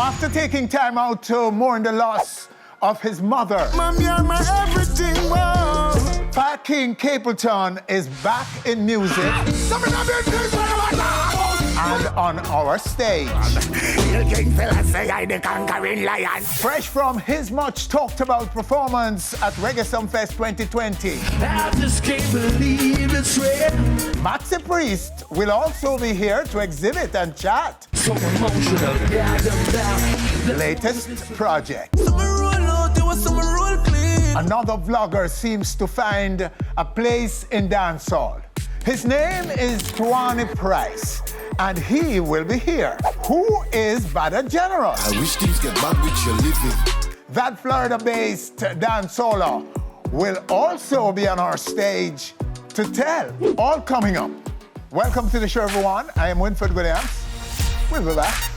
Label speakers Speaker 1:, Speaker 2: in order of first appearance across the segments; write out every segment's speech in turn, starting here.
Speaker 1: After taking time out to mourn the loss of his mother,
Speaker 2: Mommy, you're my everything, whoa.
Speaker 1: Fat King Capleton is back in music and on our stage. Fresh from his much talked about performance at Reggae Fest 2020,
Speaker 2: I just can't believe it's real.
Speaker 1: Maxi Priest will also be here to exhibit and chat.
Speaker 2: So emotional,
Speaker 1: Latest project.
Speaker 2: Summer roll out, there was summer roll clean.
Speaker 1: Another vlogger seems to find a place in dancehall. His name is Twani Price, and he will be here. Who is Badda General?
Speaker 3: I wish things get back with your living.
Speaker 1: That Florida-based dancehaller will also be on our stage to tell. All coming up. Welcome to the show, everyone. I am Winford Williams. We'll be back.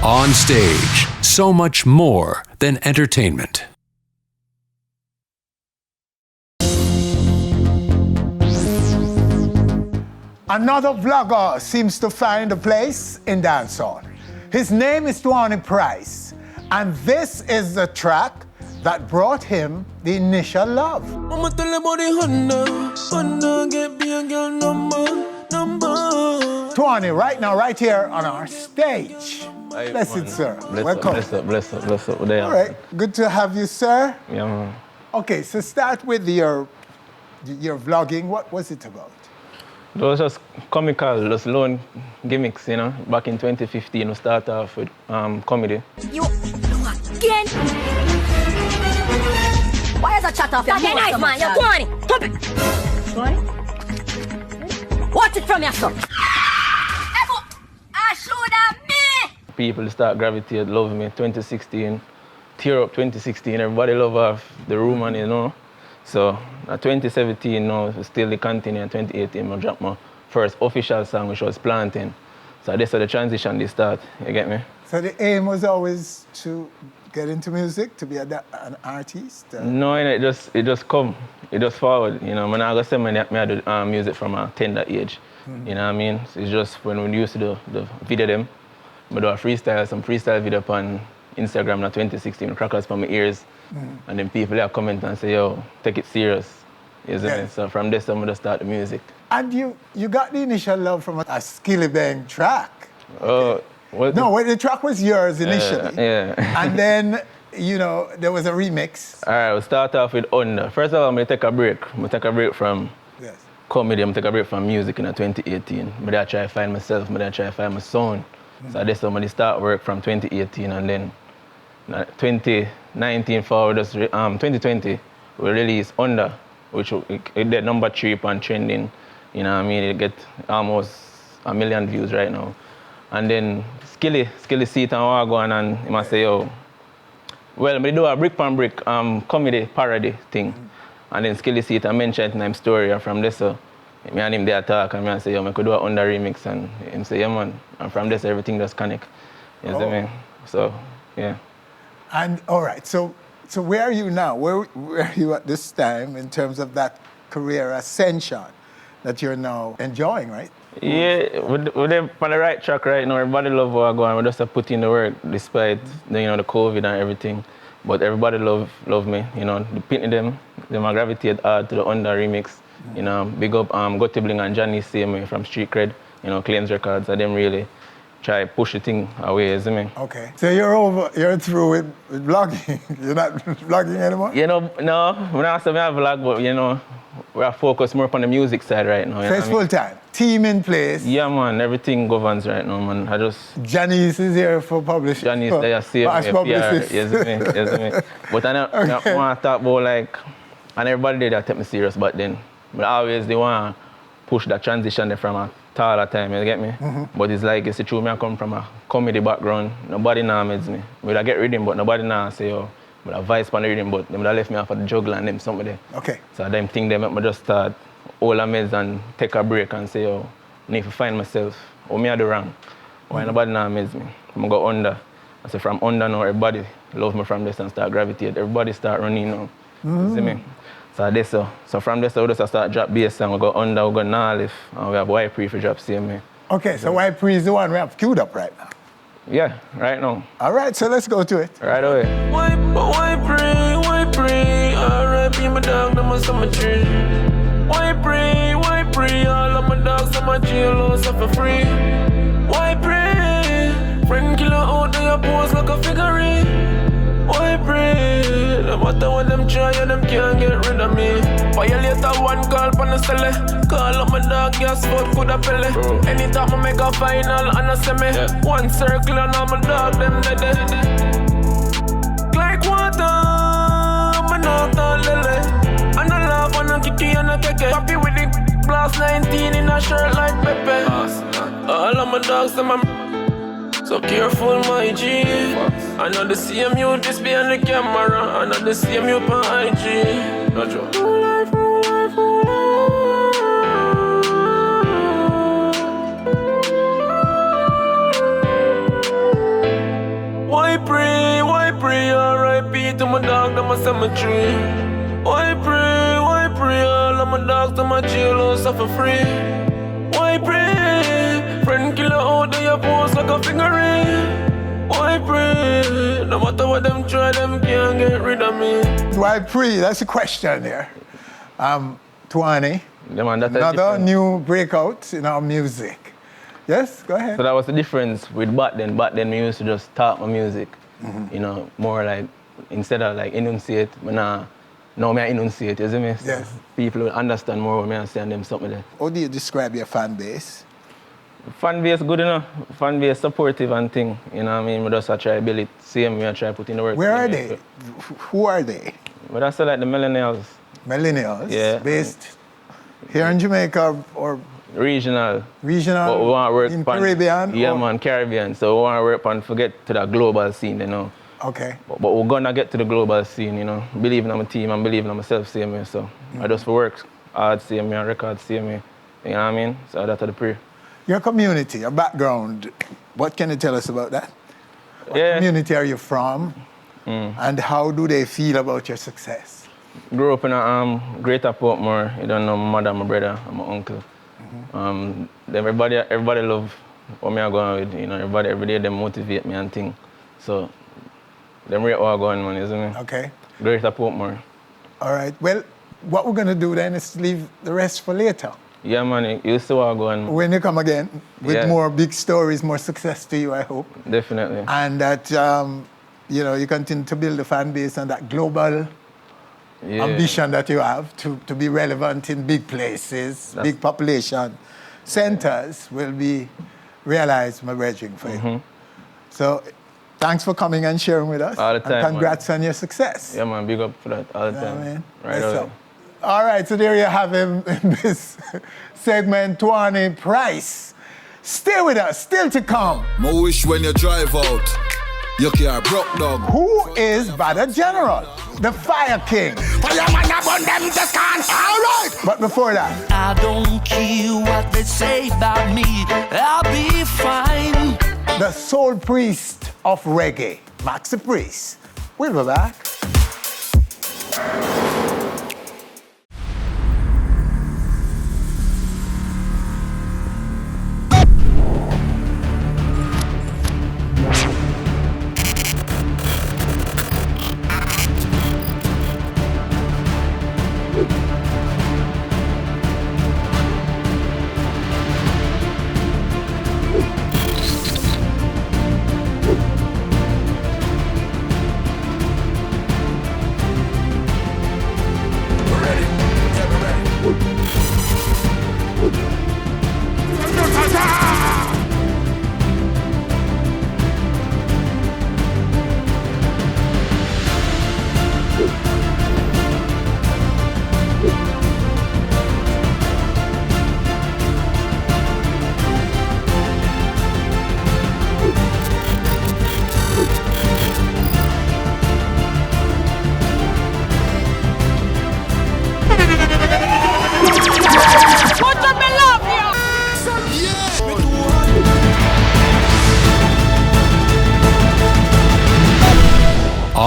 Speaker 4: Onstage, so much more than entertainment.
Speaker 1: Another vlogger seems to find a place in dancehall. His name is Twani Price, and this is the track that brought him the initial love.
Speaker 2: Mama tell them about the Honda, get me a girl number.
Speaker 1: Twani, right now, right here on our stage. Blessed, sir. Welcome.
Speaker 5: Bless up. There.
Speaker 1: All right, good to have you, sir.
Speaker 5: Yeah, man.
Speaker 1: Okay, so start with your vlogging. What was it about?
Speaker 5: It was just comical, just lone gimmicks, you know. Back in 2015, we started off with comedy.
Speaker 6: You again? Why is that chat off? You're nice, man. You're Twani. Stop it. Twani? Watch it from your son. I should have me.
Speaker 5: People start gravitate, love me. 2016, tear up 2016. Everybody love off the room, and you know. So, 2017, no, still the continue. In 2018, I dropped my first official song, which was Planting. So this is the transition they start. You get me?
Speaker 1: So the aim was always to get into music, to be an artist?
Speaker 5: No, it just come. It just forward. You know, when I go say I do music from a tender age. Mm-hmm. You know what I mean? So it's just when we used to do the video them, I do some freestyle video on Instagram in 2016, crackers from my ears. Mm-hmm. And then people there comment and say, yo, take it serious. You know what I mean? So from this, I'm going to start the music.
Speaker 1: And you got the initial love from a Skilly Bang track.
Speaker 5: Okay.
Speaker 1: The track was yours initially.
Speaker 5: Yeah.
Speaker 1: And then, you know, there was a remix.
Speaker 5: All right, we'll start off with Under. First of all, I'm going to take a break. I'm going to take a break from comedy. I'm going to take a break from music in 2018. I'm going to try to find myself. I'm going to try to find my sound. Mm-hmm. So that's when I start work from 2018. And then 2019 forward, 2020, we released Under, which it did number 3 on trending. You know what I mean? It get almost 1 million views right now. And then Skilly see it and Wagon, and he must say, yo, well, I do a brick comedy parody thing. Mm-hmm. And then Skilly see it and mention it in his story, and from this, me and him there talk, and I say, yo, I could do an Under remix, and him say, yeah, man. And from this, everything just connect. You know what I mean? So, yeah.
Speaker 1: And all right, so where are you now? Where are you at this time in terms of that career ascension? that you're now enjoying, right?
Speaker 5: Yeah, we're on the right track right now. Everybody love what we're going. We just have put in the work despite the COVID and everything. But everybody love me. The Pitney them are gravitate hard to the Under remix. Big up Gotti Bling and Johnny same from Street Cred. Claims Records. And them really try push the thing away, isn't it?
Speaker 1: Okay. So you're through with vlogging. You're not vlogging anymore?
Speaker 5: No, we're not saying we have vlog, but we're focused more on the music side right now.
Speaker 1: So it's full time. Team in place.
Speaker 5: Yeah, man. Everything governs right now, man.
Speaker 1: Janice is here for publishing.
Speaker 5: Janice, they are safe. Yes, me. But I want to talk about and everybody that take me serious, but then, always they want to push that transition from a taller time, you get me? Mm-hmm. But it's true, I come from a comedy background. Nobody now meds me. I get rhythm, but nobody now say, but a vice on the rhythm, but them left me off of the juggle and them something there.
Speaker 1: Okay.
Speaker 5: So them think they make me just start all the meds and take a break and say, I need to find myself. Me I do wrong. Why nobody now meds me? I'm go under. I say from under now, everybody love me from this and start gravitate. Everybody start running now. You see me? So from this, we just start drop bass and we go under, we go Nalif, and we have Y-Pre for drop CMA.
Speaker 1: Okay, so Y-Pre is the one we have queued up right now.
Speaker 5: Yeah, right now.
Speaker 1: All right, so let's go to it.
Speaker 5: Right away.
Speaker 2: Y-Pre, R.I.P. my dog, them a cemetery. Y-Pre, all of my dogs, them a jail, suffer free. Y-Pre, friend killer out there, pose like a figurine. Y-Pre, no matter what them try, them can't get rid of me. Violator one call pan the celly. Call up my dog, gas food, coulda pele. Anytime I make a final and a semi, one circle and all my dog, them dead. Like water, my dog don't lily. And I laugh and I kicky and I keke. Happy with the blast 19 in a shirt like Pepe. All of my dogs, them so careful, my G. I know the same you just behind the camera. I know the same you on IG. No joke. Y-Pre, R.I.P. to my dog, to my cemetery. Y-Pre, all of my dogs, to my jail, suffer free. Y-Pre, friend killer out there, pose like a figurine. Y-Pre, no matter what them try, them can't get rid of me.
Speaker 1: Y-Pre, that's a question there. Twani, another new breakout in our music. Yes, go ahead.
Speaker 5: So that was the difference with back then. Back then, we used to just talk my music. Mm-hmm. More like, instead of enunciate, now I enunciate, you see me?
Speaker 1: Yes.
Speaker 5: People will understand more when I say them something there.
Speaker 1: How do you describe your fan base?
Speaker 5: Fan base good enough. Fan base supportive and thing. You know what I mean? We just try to build it. Same way I try to put in the work.
Speaker 1: Where are they? Who are they?
Speaker 5: But that's like the millennials.
Speaker 1: Millennials?
Speaker 5: Yeah.
Speaker 1: Based here in Jamaica or?
Speaker 5: Regional.
Speaker 1: Regional?
Speaker 5: But we want to work
Speaker 1: in Caribbean?
Speaker 5: Yeah, man, Caribbean. So we want to work on forget to the global scene,
Speaker 1: Okay.
Speaker 5: But we're gonna get to the global scene, Believing in my team and believing in myself, same way. So I just for work hard, same way, and record, same way. You know what I mean? So that's the prayer.
Speaker 1: Your community, your background, what can you tell us about that? What community are you from? And how do they feel about your success?
Speaker 5: Grew up in a Greater Portmore. You don't know my mother, my brother, and my uncle. Everybody love what me are going with. Everybody every day they motivate me and thing. So them rate what I'm going, man, isn't it?
Speaker 1: Okay.
Speaker 5: Greater Portmore.
Speaker 1: All right. Well, what we're gonna do then is leave the rest for later.
Speaker 5: Yeah, man. You see what I'm going.
Speaker 1: When you come again with more big stories, more success to you, I hope.
Speaker 5: Definitely.
Speaker 1: And that you continue to build a fan base and that global ambition that you have to be relevant in big places, big population centers will be realized, my brethren, for you. So thanks for coming and sharing with us.
Speaker 5: All the time,
Speaker 1: and congrats on your success.
Speaker 5: Yeah, man, big up for that all the time.
Speaker 1: Man.
Speaker 5: Right away.
Speaker 1: All right, so there you have him in this segment, Twani Price. Stay with us, still to come.
Speaker 3: My wish when you drive out, you car broke dog.
Speaker 1: Who is Badda General? The Fire King. All right. But before that,
Speaker 2: I don't care what they say about me, I'll be fine.
Speaker 1: the soul priest of reggae, Maxi Priest. We'll be back.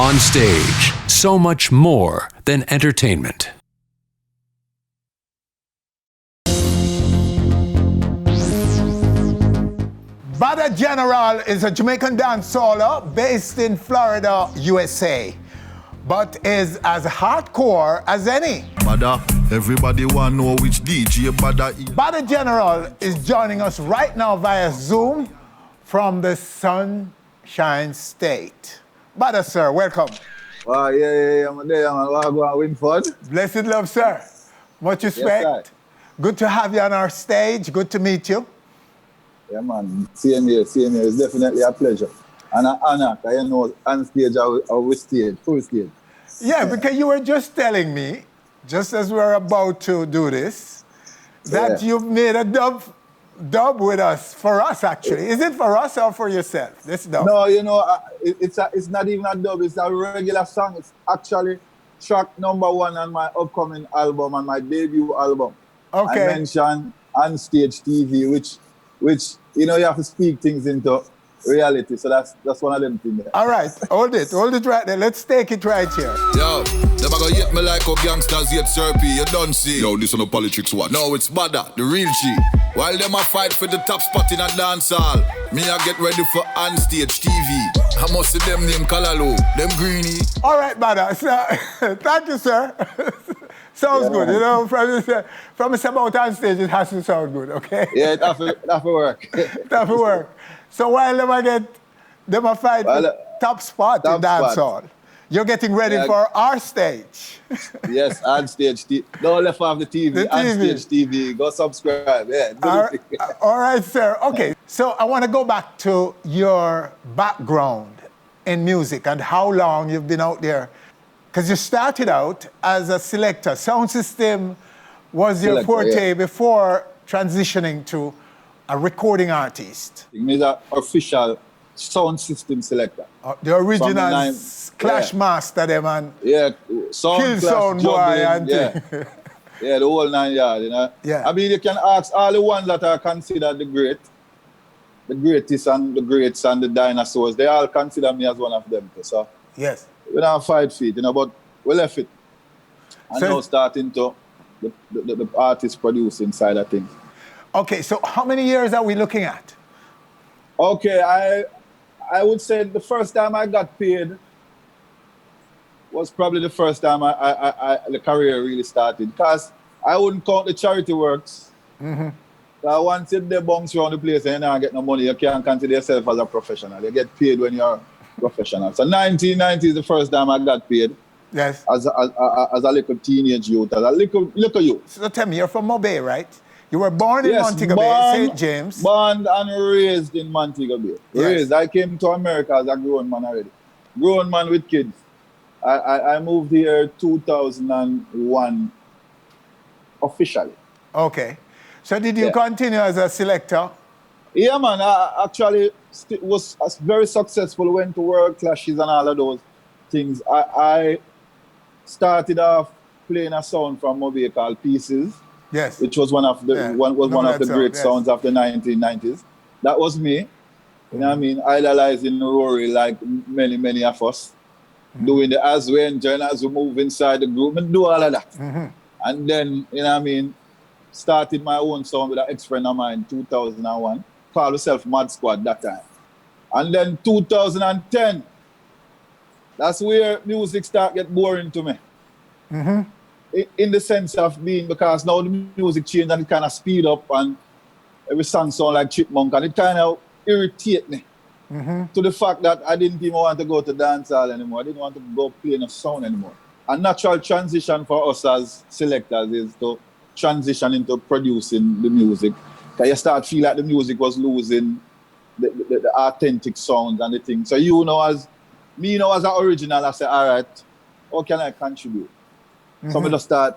Speaker 4: On Stage, so much more than entertainment.
Speaker 1: Badda General is a Jamaican dancehaller based in Florida, USA, but is as hardcore as any.
Speaker 7: Badda, everybody wanna know which DJ Badda is.
Speaker 1: Badda General is joining us right now via Zoom from the Sunshine State. Badda, sir, welcome.
Speaker 8: Yeah, I'm there, man. What go on, Winford?
Speaker 1: Blessed love, sir. Much respect.
Speaker 8: Yes,
Speaker 1: Good to have you on our stage. Good to meet you.
Speaker 8: Yeah, man. Same here. It's definitely a pleasure. And an honor, because you know, on stage, our stage, full stage.
Speaker 1: Yeah, because you were just telling me, just as we're about to do this, that you've made a dub with us, for us actually. Is it for us or for yourself, this dub?
Speaker 8: No, you know, it's not even a dub, it's a regular song. It's actually track #1 on my upcoming album, on my debut album.
Speaker 1: Okay.
Speaker 8: I mentioned Onstage TV, which you know, you have to speak things into reality. So that's one of them things there.
Speaker 1: All right, hold it right there. Let's take it right here.
Speaker 3: Yo, them a go hate me like how gangsters hate Serpy, you don't see. Yo, this on the politics watch. No, it's Badda, the real G. While them a fight for the top spot in a dance hall, me a get ready for Onstage TV. I must see them name Kalalo, them greenie.
Speaker 1: All right, Badda, so, thank you, sir. Sounds good, you know, from it's about on stage, it has to sound good, okay?
Speaker 8: Yeah, it have to work.
Speaker 1: It have to work. So while them a fight for top spot in dancehall, you're getting ready for our stage.
Speaker 8: Yes, Onstage TV. Don't left off the TV. Onstage TV. Go subscribe. Yeah.
Speaker 1: All right, sir. Okay, so I want to go back to your background in music and how long you've been out there. Because you started out as a selector. Sound system was your forte before transitioning to a recording artist.
Speaker 8: He's an official sound system selector.
Speaker 1: The original Clash Master, them and
Speaker 8: Sound
Speaker 1: Kill
Speaker 8: Clash,
Speaker 1: Sound Boy and
Speaker 8: the whole 9 yards, you know.
Speaker 1: Yeah.
Speaker 8: I mean, you can ask all the ones that are considered the greatest and the greats and the dinosaurs. They all consider me as one of them. So
Speaker 1: yes,
Speaker 8: we don't 5 feet, you know, but we left it. And now starting to the artist producing side of things.
Speaker 1: Okay, so how many years are we looking at?
Speaker 8: Okay, I would say the first time I got paid was probably the first time the career really started. Because I wouldn't count the charity works. Mm-hmm. So once you bounce around the place and you don't get no money, you can't consider yourself as a professional. You get paid when you're a professional. So 1990 is the first time I got paid.
Speaker 1: Yes.
Speaker 8: As a little teenage youth, as a little youth.
Speaker 1: So tell me, you're from Mobay, right? You were born in Montego Bay, St. James.
Speaker 8: Born and raised in Montego Bay.
Speaker 1: Yes.
Speaker 8: Raised. I came to America as a grown man already. Grown man with kids. I moved here 2001 officially.
Speaker 1: Okay. So did you continue as a selector?
Speaker 8: Yeah, man. I actually was very successful. Went to world clashes and all of those things. I started off playing a sound from Mobay called Pieces.
Speaker 1: Yes.
Speaker 8: Which was one of the great sounds of the 1990s. That was me. You know what I mean? Idolizing Rory like many of us. Mm-hmm. Doing the as we enjoy as we move inside the group and do all of that. Mm-hmm. And then, you know what I mean, started my own sound with an ex-friend of mine in 2001. Called myself Mad Squad that time. And then 2010, that's where music started get boring to me. Mm-hmm. In the sense of being, because now the music changed and it kind of speed up and every song sound like Chipmunk and it kind of irritate me to the fact that I didn't even want to go to dance hall anymore. I didn't want to go play no sound anymore. A natural transition for us as selectors is to transition into producing the music. Because you start feel like the music was losing the authentic sounds and the things. So as an original, I say, all right, how can I contribute? So I just start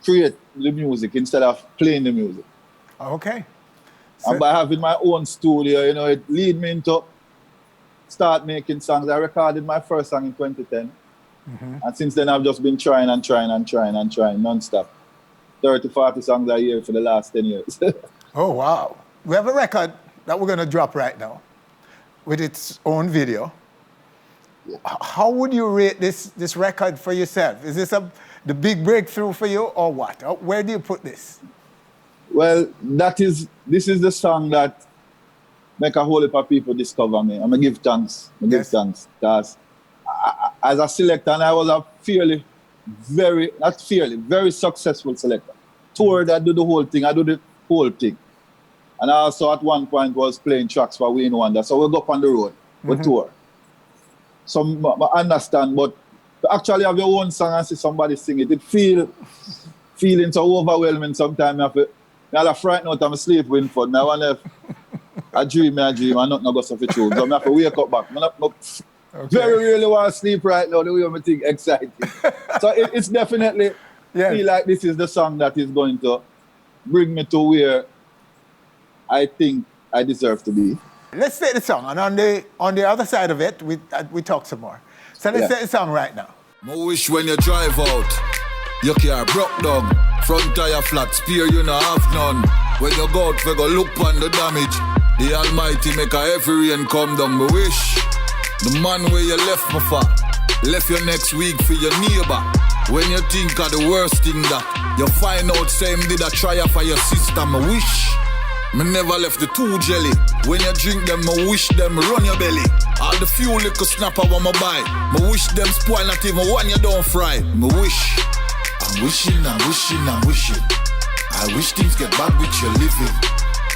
Speaker 8: create the music instead of playing the music.
Speaker 1: Okay.
Speaker 8: And by having my own studio, it lead me into start making songs. I recorded my first song in 2010. And since then, I've just been trying non-stop. 30, 40 songs a year for the last 10 years.
Speaker 1: Oh, wow. We have a record that we're going to drop right now with its own video. How would you rate this record for yourself? Is this the big breakthrough for you or what? Where do you put this?
Speaker 8: Well, this is the song that make a whole heap of people discover me. I'm going to give thanks. Give thanks. Because as a selector, and I was a very successful selector. Toured, I do the whole thing. And I also at one point was playing tracks for Wayne Wonder. So we go up on the road, we tour. So I understand, but to actually have your own song and see somebody sing it, feeling so overwhelming sometimes. I have frightened out of my sleep when for now and I dream, and not go suffer too. So I have to wake up back. Very really want to sleep right now, the way I think exciting. So it's definitely feel like this is the song that is going to bring me to where I think I deserve to be.
Speaker 1: Let's take the song, and on the other side of it, we talk some more. So let's take the song right now.
Speaker 3: I wish when you drive out, your car broke down, front tire flat, spear you no have none. When you go out, we go look on the damage. The Almighty make a heavy rain come down. Me wish the man where you left me for, left you next week for your neighbor. When you think of the worst thing that you find out, same did a try for your sister. Me wish me never left the two jelly. When you drink them, me wish them run your belly. All the few little snapper when me buy, me wish them spoil not even one you don't fry. Me wish, I'm wishing. I wish things get bad with your living.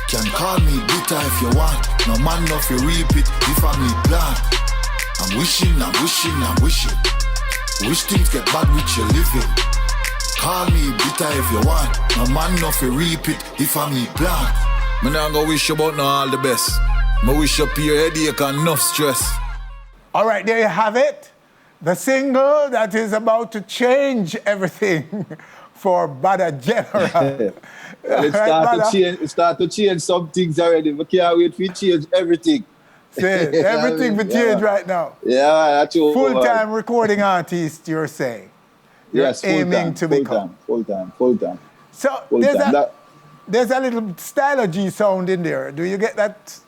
Speaker 3: Can call me bitter if you want. No man know if you reap it if I need plant. I'm wishing. Wish things get bad with your living. Call me bitter if you want. No man know if you reap it if I need plant. Me not go wish you about no all the best. Me wish you your headache and enough stress.
Speaker 1: All right, there you have it. The single that is about to change everything for Badda General.
Speaker 8: It start to change some things already. We can't wait for change everything.
Speaker 1: Everything for change right now.
Speaker 8: Yeah, that's true.
Speaker 1: Full-time recording artist, you're saying. You're aiming to become.
Speaker 8: Full time.
Speaker 1: So there's a little stylogy sound in there. Do you get that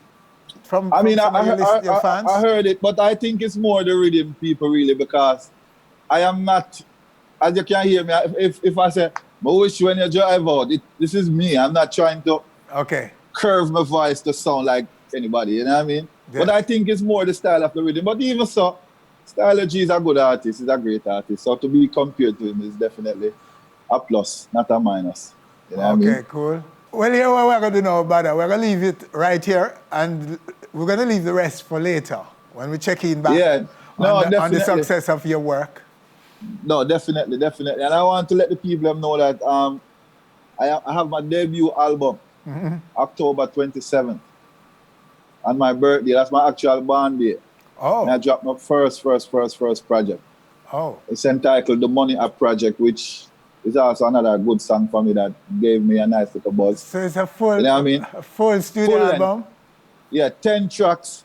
Speaker 1: from your fans?
Speaker 8: I heard it, but I think it's more the rhythm people really, because I am not, as you can hear me, if I say, I wish when you drive out, this is me. I'm not trying to curve my voice to sound like anybody, you know what I mean? Yeah. But I think it's more the style of the rhythm. But even so, Stylogy is a good artist, he's a great artist. So to be compared to him is definitely a plus, not a minus. You know what I mean?
Speaker 1: Cool. Well, here what we're going to do now, Badda. We're going to leave it right here, and we're going to leave the rest for later when we check in back on the success of your work.
Speaker 8: No, definitely. And I want to let the people know that I have my debut album, October 27th. On my birthday, that's my actual born day.
Speaker 1: Oh.
Speaker 8: And I dropped my first project.
Speaker 1: Oh.
Speaker 8: It's entitled The Money Up Project, which is also another good song for me that gave me a nice little buzz.
Speaker 1: So it's a full,
Speaker 8: you know what I mean?
Speaker 1: A full studio album?
Speaker 8: Yeah, 10 tracks,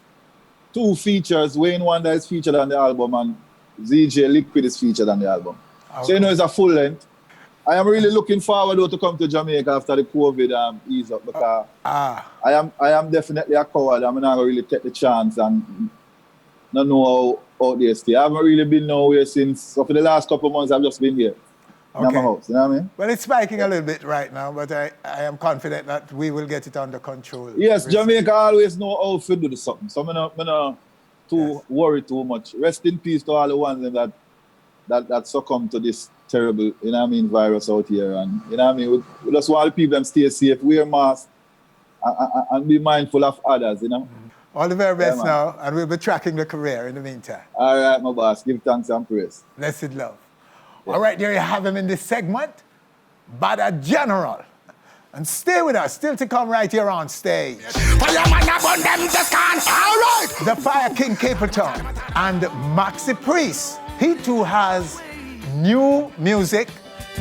Speaker 8: 2 features. Wayne Wonder is featured on the album and ZJ Liquid is featured on the album. Okay. So, you know, it's a full length. I am really looking forward to come to Jamaica after the COVID ease up, because I am definitely a coward. I'm not going to really take the chance and not know how out there stay. I haven't really been nowhere since, so for the last couple of months I've just been here. In my house, you know what I mean?
Speaker 1: Well, it's spiking a little bit right now, but I am confident that we will get it under control.
Speaker 8: Yes, Jamaica always know how to do something, so I'm not too worried too much. Rest in peace to all the ones that succumb to this terrible, you know what I mean, virus out here. And, you know what I mean, we just want people them stay safe, wear masks, and be mindful of others, you know?
Speaker 1: All the very best now, and we'll be tracking the career in the meantime.
Speaker 8: All right, my boss. Give thanks and praise.
Speaker 1: Blessed love. Yeah. All right, there you have him in this segment, Badda General. And stay with us, still to come right here on stage. All right! The Fire King Capleton and Maxi Priest. He too has new music.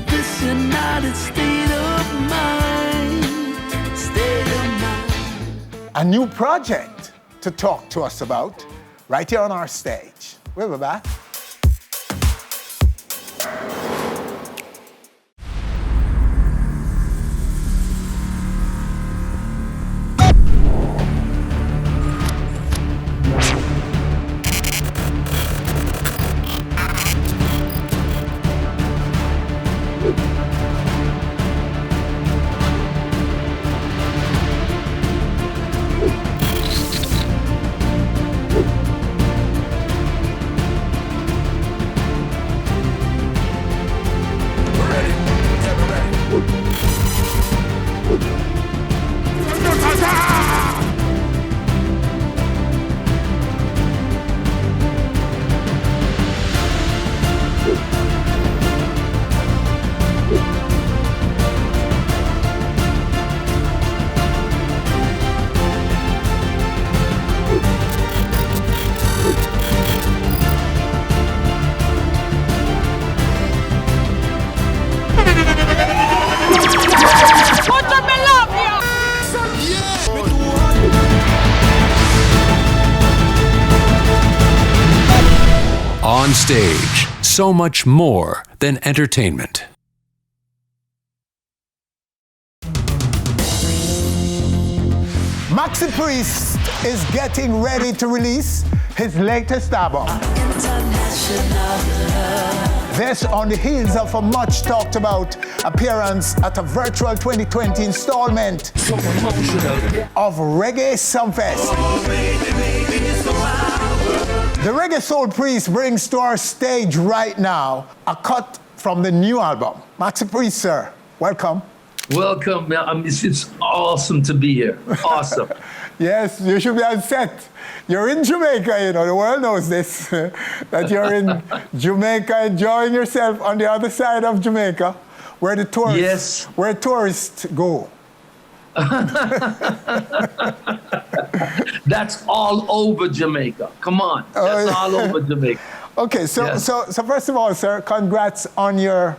Speaker 2: This United State of mind.
Speaker 1: A new project to talk to us about right here on our stage. We'll be back.
Speaker 4: Onstage, so much more than entertainment.
Speaker 1: Maxi Priest is getting ready to release his latest album. This on the heels of a much talked about appearance at a virtual 2020 installment of Reggae Sumfest. The Reggae Soul Priest brings to our stage right now a cut from the new album. Maxi Priest, sir, welcome.
Speaker 9: Welcome. It's awesome to be here. Awesome.
Speaker 1: Yes, you should be on set. You're in Jamaica, you know, the world knows this, that you're in Jamaica enjoying yourself on the other side of Jamaica, where the tourists go.
Speaker 9: That's all over Jamaica. Come on. That's all over Jamaica.
Speaker 1: Okay, so first of all, sir, congrats on your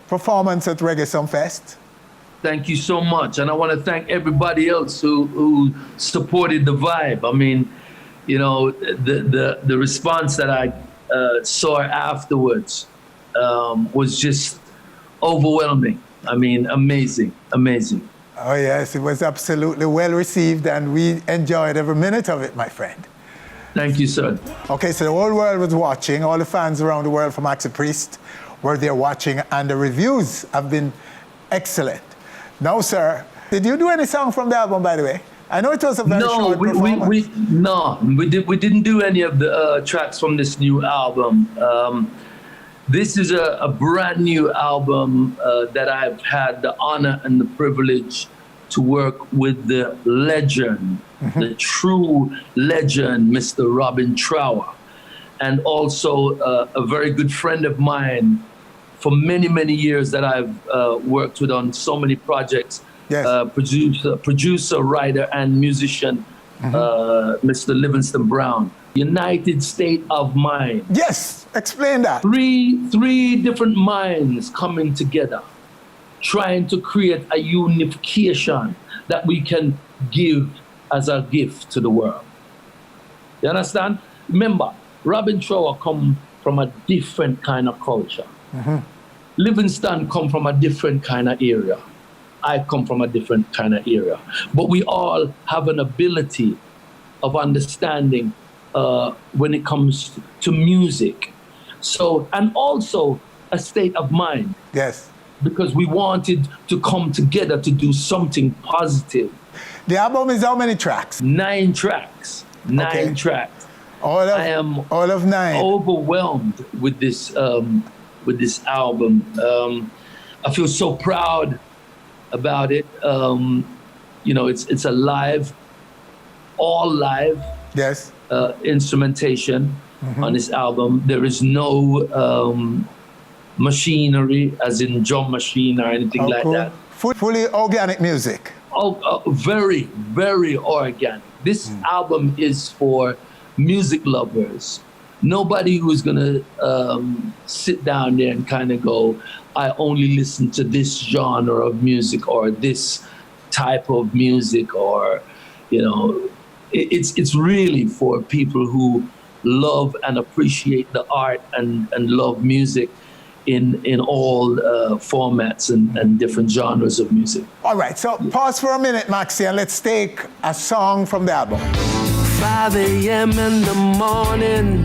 Speaker 1: performance at Reggae Sumfest.
Speaker 9: Thank you so much. And I want to thank everybody else who supported the vibe. I mean, you know, the response that I saw afterwards was just overwhelming. I mean, amazing.
Speaker 1: Oh, yes, it was absolutely well received, and we enjoyed every minute of it, my friend.
Speaker 9: Thank you, sir.
Speaker 1: Okay, so the whole world was watching. All the fans around the world from Maxi Priest were there watching, and the reviews have been excellent. Now, sir, did you do any song from the album, by the way? I know it was a very short performance.
Speaker 9: We didn't do any of the tracks from this new album. This is a brand new album that I've had the honor and the privilege to work with the legend, the true legend, Mr. Robin Trower, and also a very good friend of mine for many, many years that I've worked with on so many projects. Yes. Producer, writer, and musician, Mr. Livingston Brown. United State of Mind.
Speaker 1: Yes, explain that.
Speaker 9: Three different minds coming together, trying to create a unification that we can give as a gift to the world. You understand? Remember, Robin Trower come from a different kind of culture. Livingston come from a different kind of area. I come from a different kind of area. But we all have an ability of understanding when it comes to music. So, and also a state of mind.
Speaker 1: Yes. Because
Speaker 9: we wanted to come together to do something positive.
Speaker 1: The album is how many tracks?
Speaker 9: 9 tracks. 9 tracks. I am
Speaker 1: all of 9.
Speaker 9: Overwhelmed with this album. I feel so proud about it. You know, it's a live, all live.
Speaker 1: Yes.
Speaker 9: Instrumentation on this album. There is no machinery, as in drum machine or anything like that.
Speaker 1: Fully organic music.
Speaker 9: Very, very organic. This album is for music lovers. Nobody who's gonna sit down there and kind of go, I only listen to this genre of music or this type of music, or, you know, it's really for people who love and appreciate the art and love music in all formats and different genres of music.
Speaker 1: All right, so pause for a minute, Maxi, and let's take a song from the album.
Speaker 2: 5 a.m. in the morning,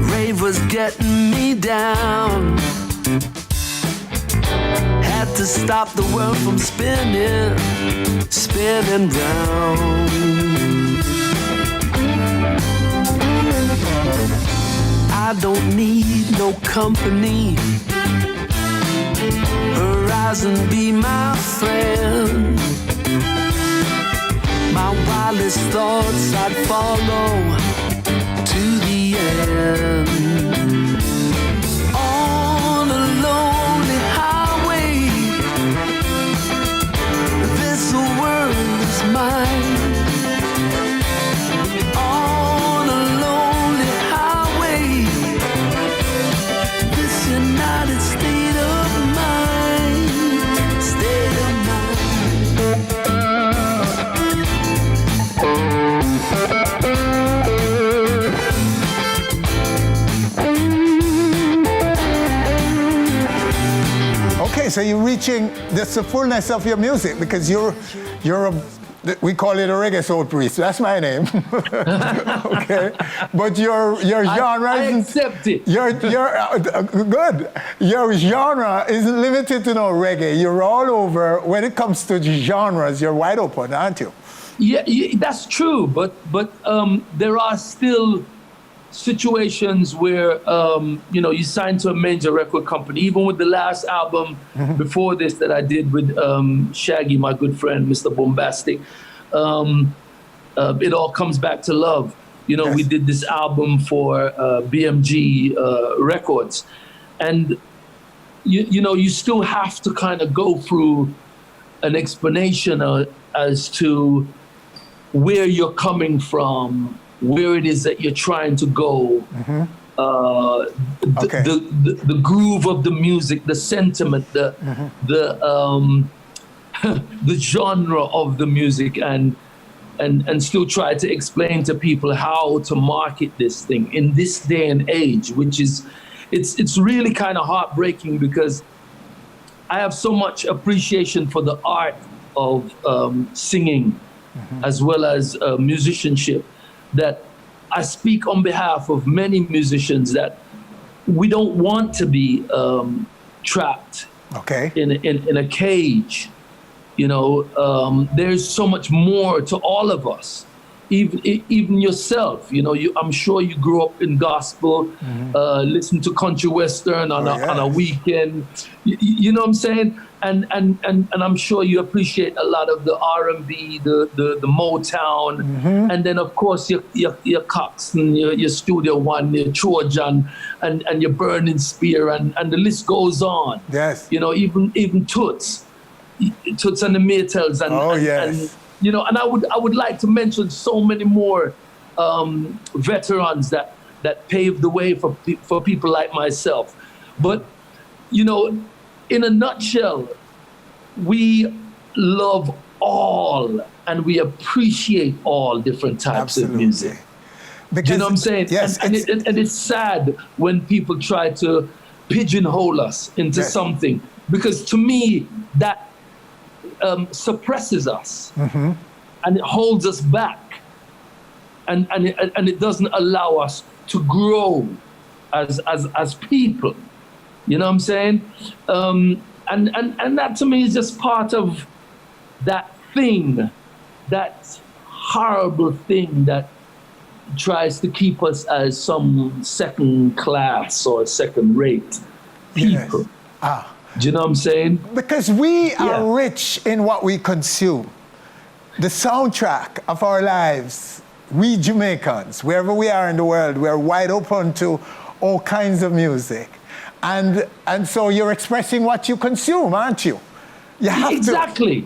Speaker 2: rave was getting me down. Had to stop the world from spinning round. I don't need no company. Horizon be my friend. My wildest thoughts I'd follow to the end. On a lonely highway, this world is mine. On a lonely highway, this United State of mind, state of mind.
Speaker 1: So you're reaching the fullness of your music because you're we call it a reggae soul priest. That's my name. Okay, but your genre
Speaker 9: I accept it.
Speaker 1: Your good. Your genre isn't limited to no reggae. You're all over. When it comes to genres, you're wide open, aren't you?
Speaker 9: Yeah, that's true. But there are still situations where you sign to a major record company. Even with the last album before this that I did with Shaggy, my good friend, Mr. Bombastic, it all comes back to love. Yes. We did this album for BMG Records, and you still have to kind of go through an explanation as to where you're coming from, where it is that you're trying to go, the groove of the music, the sentiment, the genre of the music, and still try to explain to people how to market this thing in this day and age, which is, it's really kind of heartbreaking because I have so much appreciation for the art of singing as well as musicianship, that I speak on behalf of many musicians that we don't want to be trapped in a cage. There's so much more to all of us, even yourself. I'm sure you grew up in gospel, listen to country western on a weekend. You know what I'm saying? And I'm sure you appreciate a lot of the R&B, the Motown, and then of course your Coxsone, your Studio One, your Trojan, and your Burning Spear, and the list goes on.
Speaker 1: Yes.
Speaker 9: Even Toots and the Maytals, and and I would like to mention so many more veterans that paved the way for people like myself. But in a nutshell, we love all and we appreciate all different types of music. Because, you know what I'm saying?
Speaker 1: Yes,
Speaker 9: and it's sad when people try to pigeonhole us into something, because to me that suppresses us and it holds us back, and it doesn't allow us to grow as people. You know what I'm saying? And that to me is just part of that thing, that horrible thing that tries to keep us as some second class or second rate people.
Speaker 1: Yes.
Speaker 9: Do you know what I'm saying?
Speaker 1: Because we are rich in what we consume. The soundtrack of our lives, we Jamaicans, wherever we are in the world, we're wide open to all kinds of music. And so you're expressing what you consume, aren't you? You have
Speaker 9: Exactly.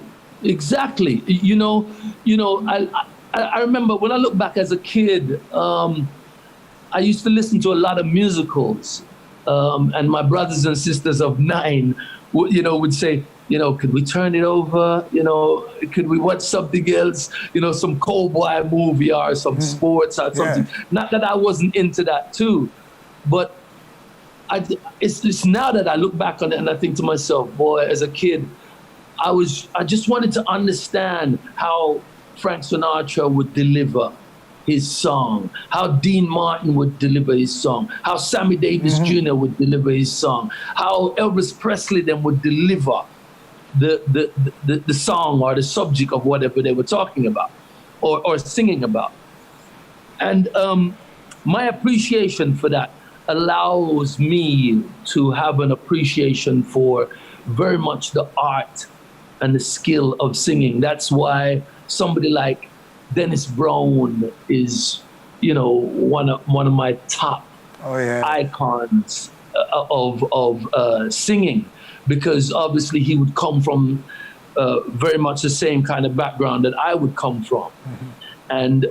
Speaker 9: I remember when I look back as a kid, I used to listen to a lot of musicals. And my brothers and sisters of 9, would say, could we turn it over? Could we watch something else? Some cowboy movie or some sports or something. Yeah. Not that I wasn't into that too, but it's now that I look back on it and I think to myself, boy, as a kid, I just wanted to understand how Frank Sinatra would deliver his song, how Dean Martin would deliver his song, how Sammy Davis Jr. would deliver his song, how Elvis Presley then would deliver the song or the subject of whatever they were talking about or singing about. And my appreciation for that allows me to have an appreciation for very much the art and the skill of singing. That's why somebody like Dennis Brown is, one of my top icons of singing, because obviously he would come from very much the same kind of background that I would come from. And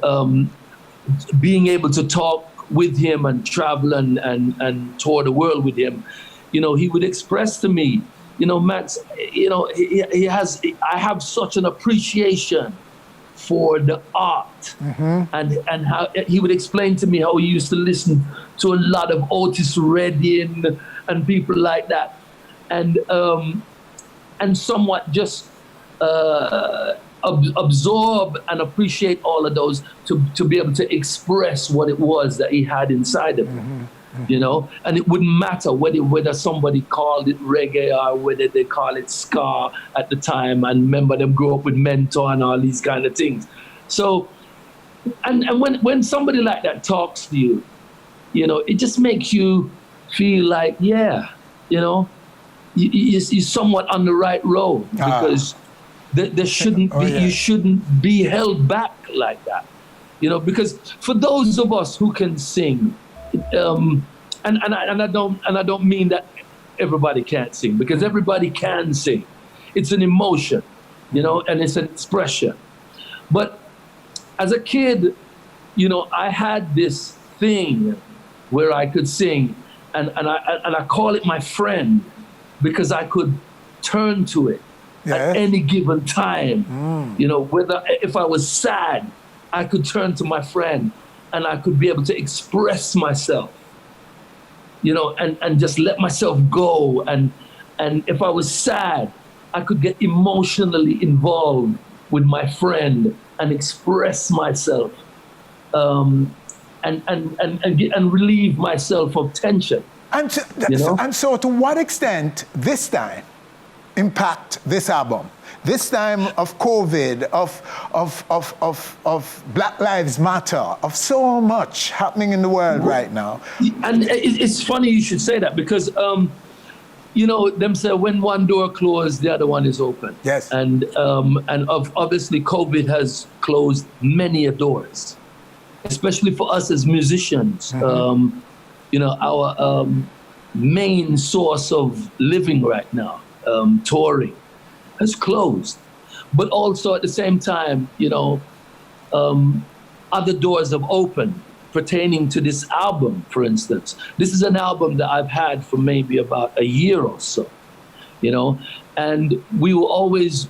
Speaker 9: being able to talk with him and travel and tour the world with him, he would express to me, Max, I have such an appreciation for the art, and how he would explain to me how he used to listen to a lot of Otis Redding and people like that. And and somewhat just absorb and appreciate all of those to be able to express what it was that he had inside of him. You know, and it wouldn't matter whether somebody called it reggae or whether they call it ska at the time. And remember, them grew up with Mentor and all these kind of things. So, and when somebody like that talks to you, you know, it just makes you feel like, yeah, you know, you're somewhat on the right road, because there shouldn't be, you shouldn't be held back like that, you know, because for those of us who can sing, and I don't mean that everybody can't sing, because everybody can sing. It's an emotion, you know, and it's an expression. But as a kid, you know, I had this thing where I could sing, and I call it my friend, because I could turn to it at any given time. You know, whether if I was sad, I could turn to my friend and I could be able to express myself, you know, and just let myself go. And if I was sad, I could get emotionally involved with my friend and express myself, and relieve myself of tension.
Speaker 1: And so to what extent this time impact this album? This time of COVID, of Black Lives Matter, of so much happening in the world right now.
Speaker 9: And it's funny you should say that, because you know, them say when one door closed, the other one is open.
Speaker 1: Yes.
Speaker 9: And obviously COVID has closed many doors, especially for us as musicians. You know, our main source of living right now, touring, has closed. But also at the same time, you know, other doors have opened pertaining to this album, for instance. This is an album that I've had for maybe about a year or so, you know, and we were always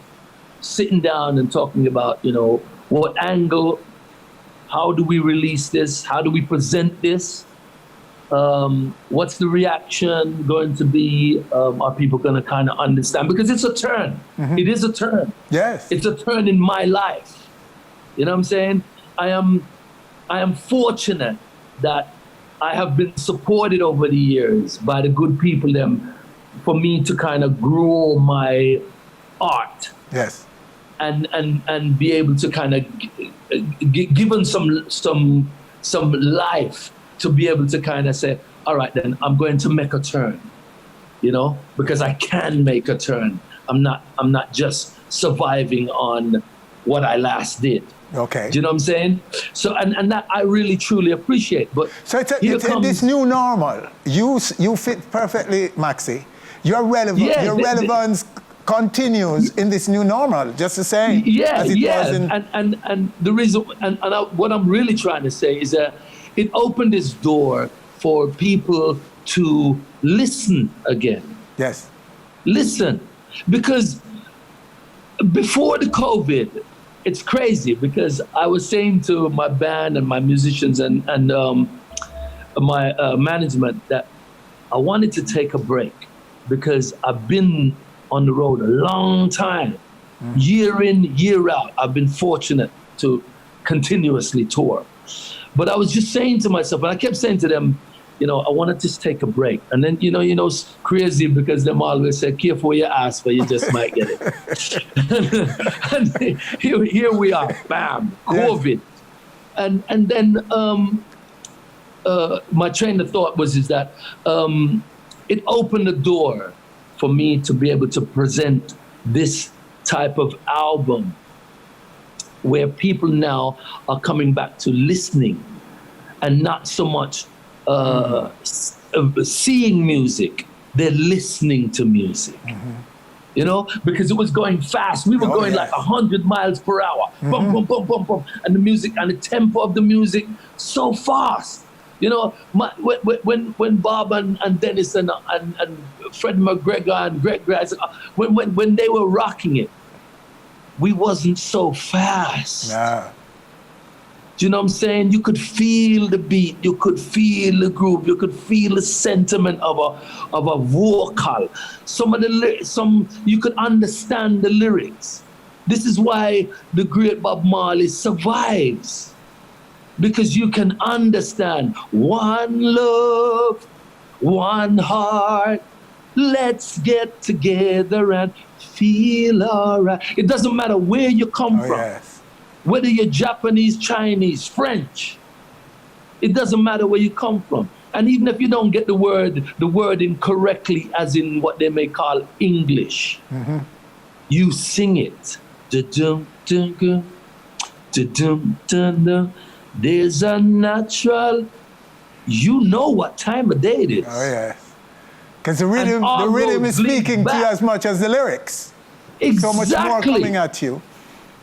Speaker 9: sitting down and talking about, you know, what angle, how do we release this? How do we present this? What's the reaction going to be? Are people going to kind of understand? Because it's a turn. It is a turn.
Speaker 1: Yes.
Speaker 9: It's a turn in my life. You know what I'm saying? I am fortunate that I have been supported over the years by the good people for me to kind of grow my art.
Speaker 1: Yes.
Speaker 9: And be able to kind of given some life to be able to kind of say, all right, then I'm going to make a turn, you know, because I can make a turn. I'm not just surviving on what I last did.
Speaker 1: Okay.
Speaker 9: Do you know what I'm saying? So, and that I really, truly appreciate. But
Speaker 1: so it's this new normal. You fit perfectly, Maxi. Your relevance continues in this new normal, just the same. As it was in...
Speaker 9: And the reason, what I'm really trying to say is that it opened this door for people to listen again.
Speaker 1: Yes.
Speaker 9: Listen, because before the COVID, it's crazy, because I was saying to my band and my musicians and my management that I wanted to take a break, because I've been on the road a long time, year in, year out. I've been fortunate to continuously tour. But I was just saying to myself, and I kept saying to them, you know, I want to just take a break. And then, you know, it's crazy, because them always say, careful what you ask for, you just might get it. And here we are, bam, COVID. And then my train of thought is that it opened the door for me to be able to present this type of album, where people now are coming back to listening and not so much seeing music, they're listening to music. You know, because it was going fast. We were going like 100 miles per hour. Boom, boom, boom, boom, boom. And the music and the tempo of the music, so fast. You know, when Bob and Dennis and Fred McGregor and Greg Grass, when they were rocking it, we wasn't so fast. Do you know what I'm saying? You could feel the beat, you could feel the groove, you could feel the sentiment of a vocal. You could understand the lyrics. This is why the great Bob Marley survives. Because you can understand one love, one heart, let's get together and feel all right. It doesn't matter where you come from.
Speaker 1: Yes.
Speaker 9: Whether you're Japanese, Chinese, French, it doesn't matter where you come from. And even if you don't get the wording correctly, as in what they may call English, you sing it. Da-dum, da-dum, da-dum, da-dum. There's a natural, you know what time of day it is.
Speaker 1: Oh, yes. Because the rhythm is speaking to you as much as the lyrics.
Speaker 9: Exactly.
Speaker 1: So much more coming at you.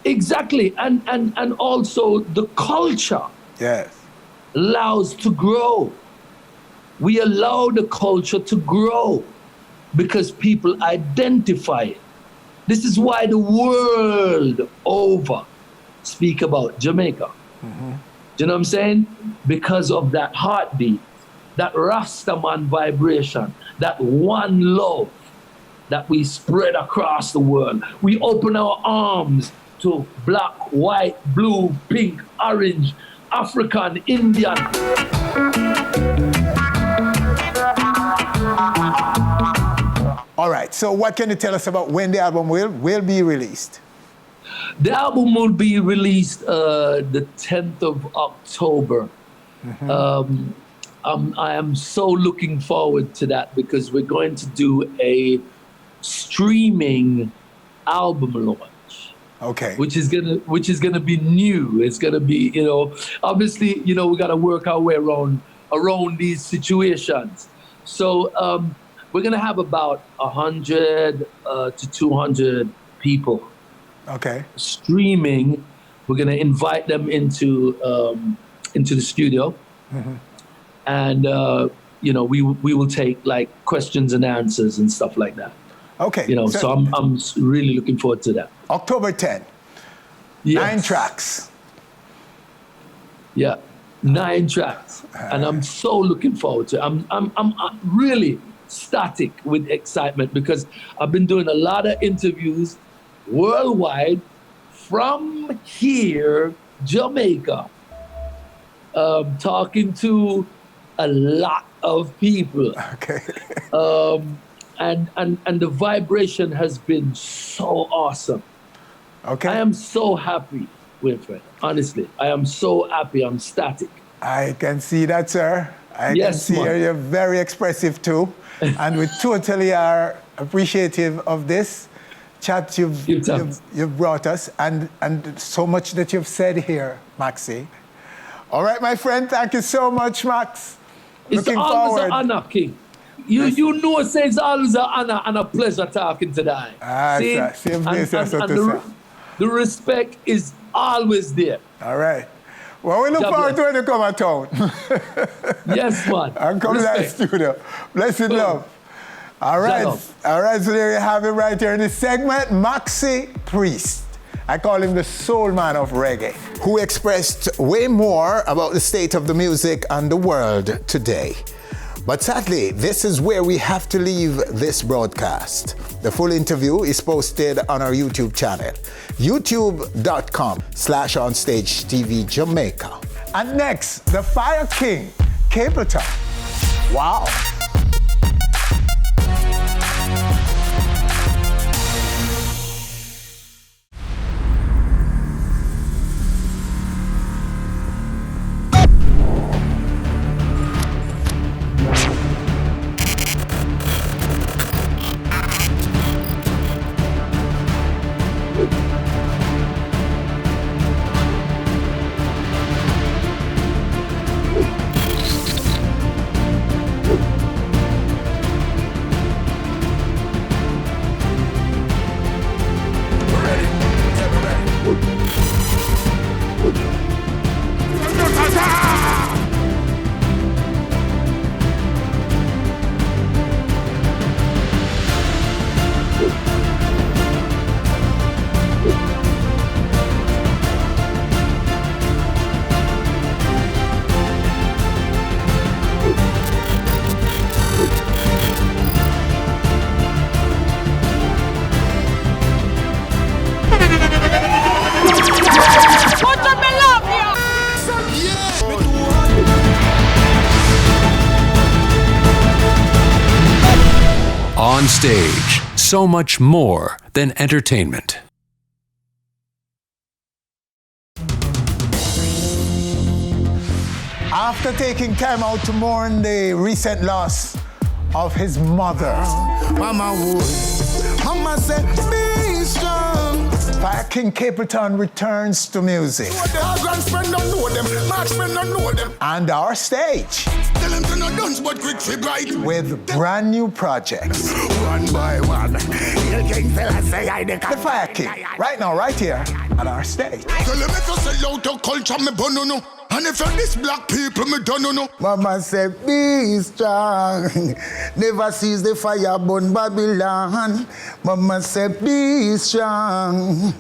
Speaker 9: Exactly. And also the culture allows to grow. We allow the culture to grow because people identify it. This is why the world over speak about Jamaica. Do you know what I'm saying? Because of that heartbeat, that Rastaman vibration, that one love that we spread across the world. We open our arms to black, white, blue, pink, orange, African, Indian.
Speaker 1: All right, so what can you tell us about when the album will be released?
Speaker 9: The album will be released the 10th of October. I am so looking forward to that because we're going to do a streaming album launch.
Speaker 1: Okay.
Speaker 9: Which is gonna be new. It's gonna be, obviously, we gotta work our way around these situations. So we're gonna have about 100 to 200 people.
Speaker 1: Okay.
Speaker 9: Streaming. We're gonna invite them into the studio, and we will take like questions and answers and stuff like that.
Speaker 1: Okay.
Speaker 9: So I'm really looking forward to that.
Speaker 1: October 10.
Speaker 9: Yes.
Speaker 1: 9 tracks.
Speaker 9: Yeah, 9 tracks, and I'm so looking forward to it. I'm really static with excitement because I've been doing a lot of interviews worldwide from here, Jamaica, talking to a lot of people.
Speaker 1: Okay.
Speaker 9: And the vibration has been so awesome.
Speaker 1: Okay.
Speaker 9: I am so happy, Winfred. Honestly, I am so happy. I'm static.
Speaker 1: I can see that, sir. I can see
Speaker 9: man.
Speaker 1: you're very expressive too. And we totally are appreciative of this chat you've brought us and so much that you've said here, Maxi. All right, my friend, thank you so much, Max.
Speaker 9: It's
Speaker 1: Looking
Speaker 9: always
Speaker 1: forward.
Speaker 9: an honor, King. You know, it's always an honor and a pleasure talking today. The respect is always there.
Speaker 1: All right. Well, we look forward to when you come at town.
Speaker 9: Yes, man.
Speaker 1: And come to that studio. Blessed love. All right. All right, so there you have it right here in this segment. Maxi Priest. I call him the soul man of reggae, who expressed way more about the state of the music and the world today. But sadly, this is where we have to leave this broadcast. The full interview is posted on our YouTube channel, youtube.com/Onstage TV Jamaica. And next, the Fire King, Capleton. Wow.
Speaker 4: Onstage, so much more than entertainment.
Speaker 1: After taking time out to mourn the recent loss of his mother,
Speaker 10: Mama said, be strong.
Speaker 1: Fire King Capleton returns to music. And our stage with brand new projects.
Speaker 10: One by one.
Speaker 1: The Fire King, right now, right here on our stage.
Speaker 10: And if you're this black people, me don't know. Mama said, be strong. Never cease the fire burn Babylon. Mama said, be strong.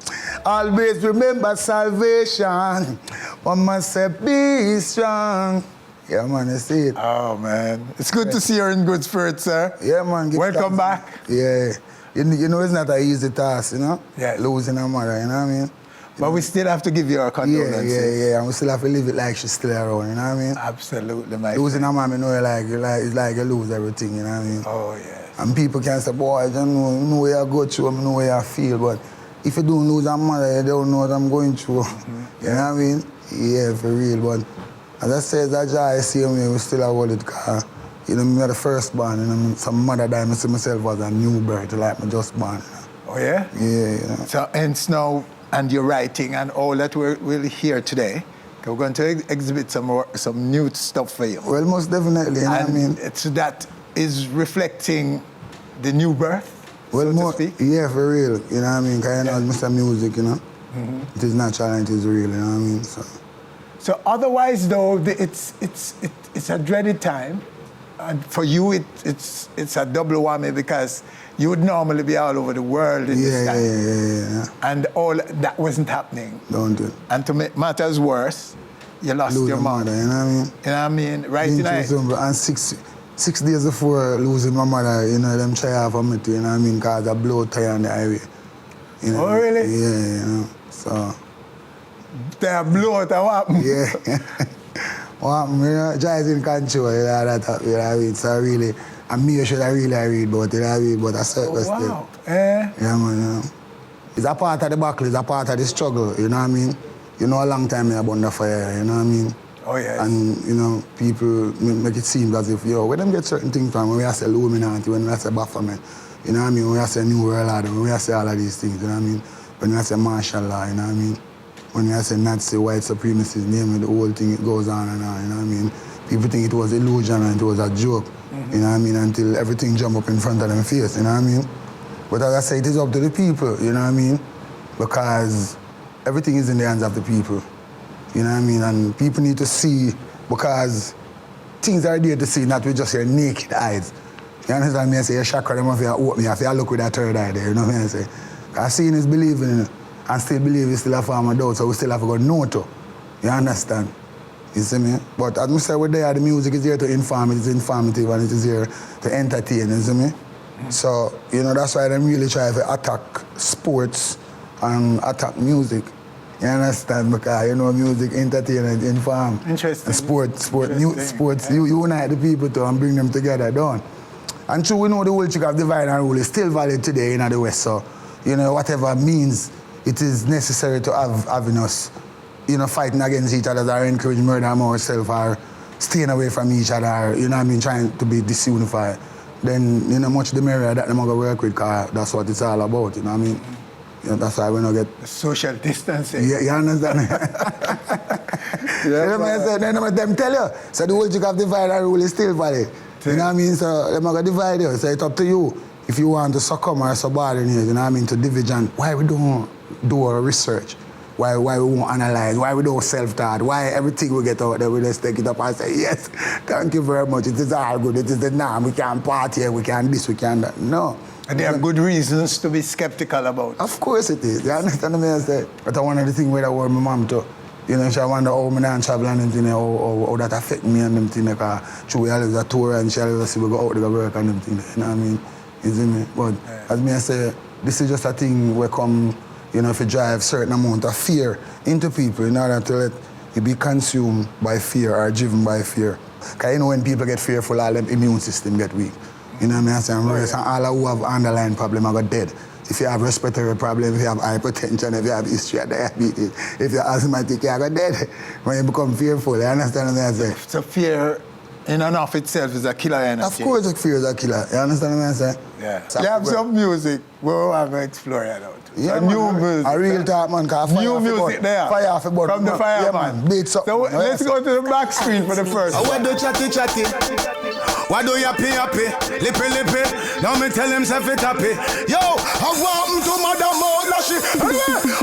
Speaker 10: Always remember salvation. Mama said, be strong. Yeah, man, I see it.
Speaker 1: Oh, man. It's good to see you in good spirits, sir.
Speaker 10: Yeah, man.
Speaker 1: Welcome back.
Speaker 10: Yeah. You know, it's not an easy task, you know?
Speaker 1: Yeah.
Speaker 10: Losing a mother, you know what I mean?
Speaker 1: But we still have to give you our condolences.
Speaker 10: Yeah, and we still have to live it like she's still around, you know what I mean?
Speaker 1: Absolutely, my
Speaker 10: Losing a mom, you know, it's like you lose everything, you know what I mean?
Speaker 1: Oh, yes.
Speaker 10: And people can say, boy, I don't know, you know where I go through, I know where I feel, but if you don't lose a mother, you don't know what I'm going through. You know what I mean? Yeah, for real, but as I said, that joy I see me, we still have it, because, you know, me are the first born, you know, some mother died, I see myself as a new birth, like me just born. You know?
Speaker 1: Oh, yeah?
Speaker 10: Yeah, you know.
Speaker 1: So, hence now, and your writing and all that we'll hear today, we're going to exhibit some new stuff for you.
Speaker 10: Well, most definitely, you know what I mean?
Speaker 1: So that is reflecting the new birth,
Speaker 10: well,
Speaker 1: so to speak?
Speaker 10: Yeah, for real, you know what I mean? Because you know, it's Mr. Music, you know?
Speaker 1: Mm-hmm.
Speaker 10: It is natural and it is real, you know what I mean?
Speaker 1: So otherwise, though, it's a dreaded time. And for you, it's a double whammy because you would normally be all over the world in this time.
Speaker 10: Yeah.
Speaker 1: And all that wasn't happening.
Speaker 10: Don't do it.
Speaker 1: And to make matters worse, you lost your mother.
Speaker 10: You know what I mean?
Speaker 1: You know what I mean? Right tonight.
Speaker 10: And 6 days before losing my mother, you know, them try off of me too, you know what I mean? Because I blow tire on the highway. You know?
Speaker 1: Oh, really?
Speaker 10: Yeah, you know, so.
Speaker 1: They blow it, what happened?
Speaker 10: Yeah. What happened, you know, Jai's in control, you know, that, you know what I mean? So really, and me should I really read about it, you know what I mean? But I said,
Speaker 1: wow.
Speaker 10: Yeah, man, you know. It's a part of the battle, it's a part of the struggle, you know what I mean? You know, a long time I burn the fire, you know what I mean?
Speaker 1: Oh, yes.
Speaker 10: And, you know, people make it seem as if, yo, where them get certain things from, when we say Illuminati, when we say Baphomet, you know what I mean? When we say New World Order, when we say all of these things, you know what I mean? When we say martial law, you know what I mean? When we say Nazi, white supremacy, name it, the whole thing, it goes on and on, you know what I mean? People think it was illusion and it was a joke, you know what I mean? Until everything jump up in front of them face, you know what I mean? But as I say, it is up to the people, you know what I mean? Because everything is in the hands of the people. You know what I mean? And people need to see, because things are there to see, not with just your naked eyes. You understand me? I say, your chakra, them have to open, you have to look with that third eye there, you know what I say? Because seeing is believing, and still believe is still a form of doubt, so we still have to go no to. You understand? You see me? But as I say, we're there, the music is here to inform, it is informative, and it is here to entertain, you see me? So, you know, that's why them really try to attack sports and attack music. You understand? Because, you know, music, entertainment, inform.
Speaker 1: Interesting.
Speaker 10: And sports, you unite the people to and bring them together, don't. And true, we know the whole trick of divide and rule is still valid today in the West, so, you know, whatever means it is necessary to having us, you know, fighting against each other or encouraging murder among ourselves or staying away from each other, you know what I mean, trying to be disunified, then, you know, much the merrier that them going to work with, because that's what it's all about, you know what I mean? You know, that's why we don't get...
Speaker 1: Social distancing.
Speaker 10: Yeah, you understand? Them tell you, so the whole trick of divide and rule is still valid. You know what I mean? So they're going to divide you, so it's up to you. If you want to succumb or subordinate, you know what I mean, to division, why we don't do our research? Why we won't analyze? Why we don't self-taught? Why everything we get out there, we just take it up and say, yes, thank you very much, it is all good, it is the norm, we can party, we can this, we can that. No.
Speaker 1: And there are good reasons to be skeptical about.
Speaker 10: Of course it is, you understand me? I say, but one of the things where I want my mom to, you know, she wonder how me and travel and them things, how that affect me and them things, because she always a tour and she always see we go out to go work and them things, you know what I mean? You see me? But as me I say, this is just a thing where come, you know, if you drive certain amount of fear into people in order to let you be consumed by fear or driven by fear. Because you know when people get fearful, all them immune system get weak. You know what I mean? I say, and all who have underlying problem are got dead. If you have respiratory problem, if you have hypertension, if you have history of diabetes, if you're asthmatic, you are got dead. When you become fearful, you understand what I say?
Speaker 1: So fear in and of itself is a killer energy.
Speaker 10: Of course fear is a killer. You understand what I say?
Speaker 1: Yeah. You have some music where we have to explore it out.
Speaker 10: Yeah,
Speaker 1: new music.
Speaker 10: A real talk, man.
Speaker 1: New music there.
Speaker 10: Fire off the board.
Speaker 1: From the fireman.
Speaker 10: Yeah, beats up.
Speaker 1: So let's go to the back screen for the first one.
Speaker 11: What do chatty? What do yappy? Lippy? Now me tell him self it happy. Yo, I want to Madam Lashy.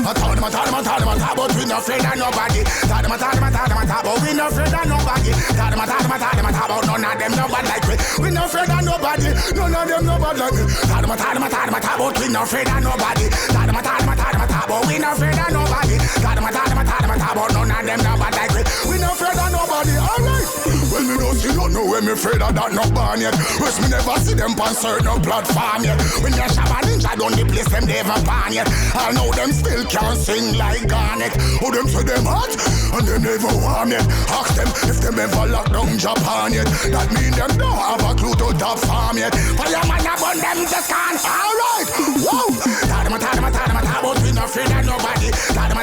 Speaker 11: I told him about we no afraid of nobody. Told him about we no afraid of nobody. Told him about none of them nobody like me. We no afraid of nobody. None of them nobody like me. Told him about we no afraid of nobody. Told him about we no afraid of nobody. Told him about none of them nobody like me. We no afraid of nobody. Alright. Well, me don't see no way me afraid of that no born yet. Whereas me never see them on certain platform yet. When you shove a ninja down the place, them never born yet. I know them still can't sing like Garnet. Oh, them say them hot, and they never warm yet. Ask them if them ever lock down Japan yet. That mean them don't have a clue to top farm yet. Fireman upon them just can't. Alright, whoa. But we not afraid of nobody. But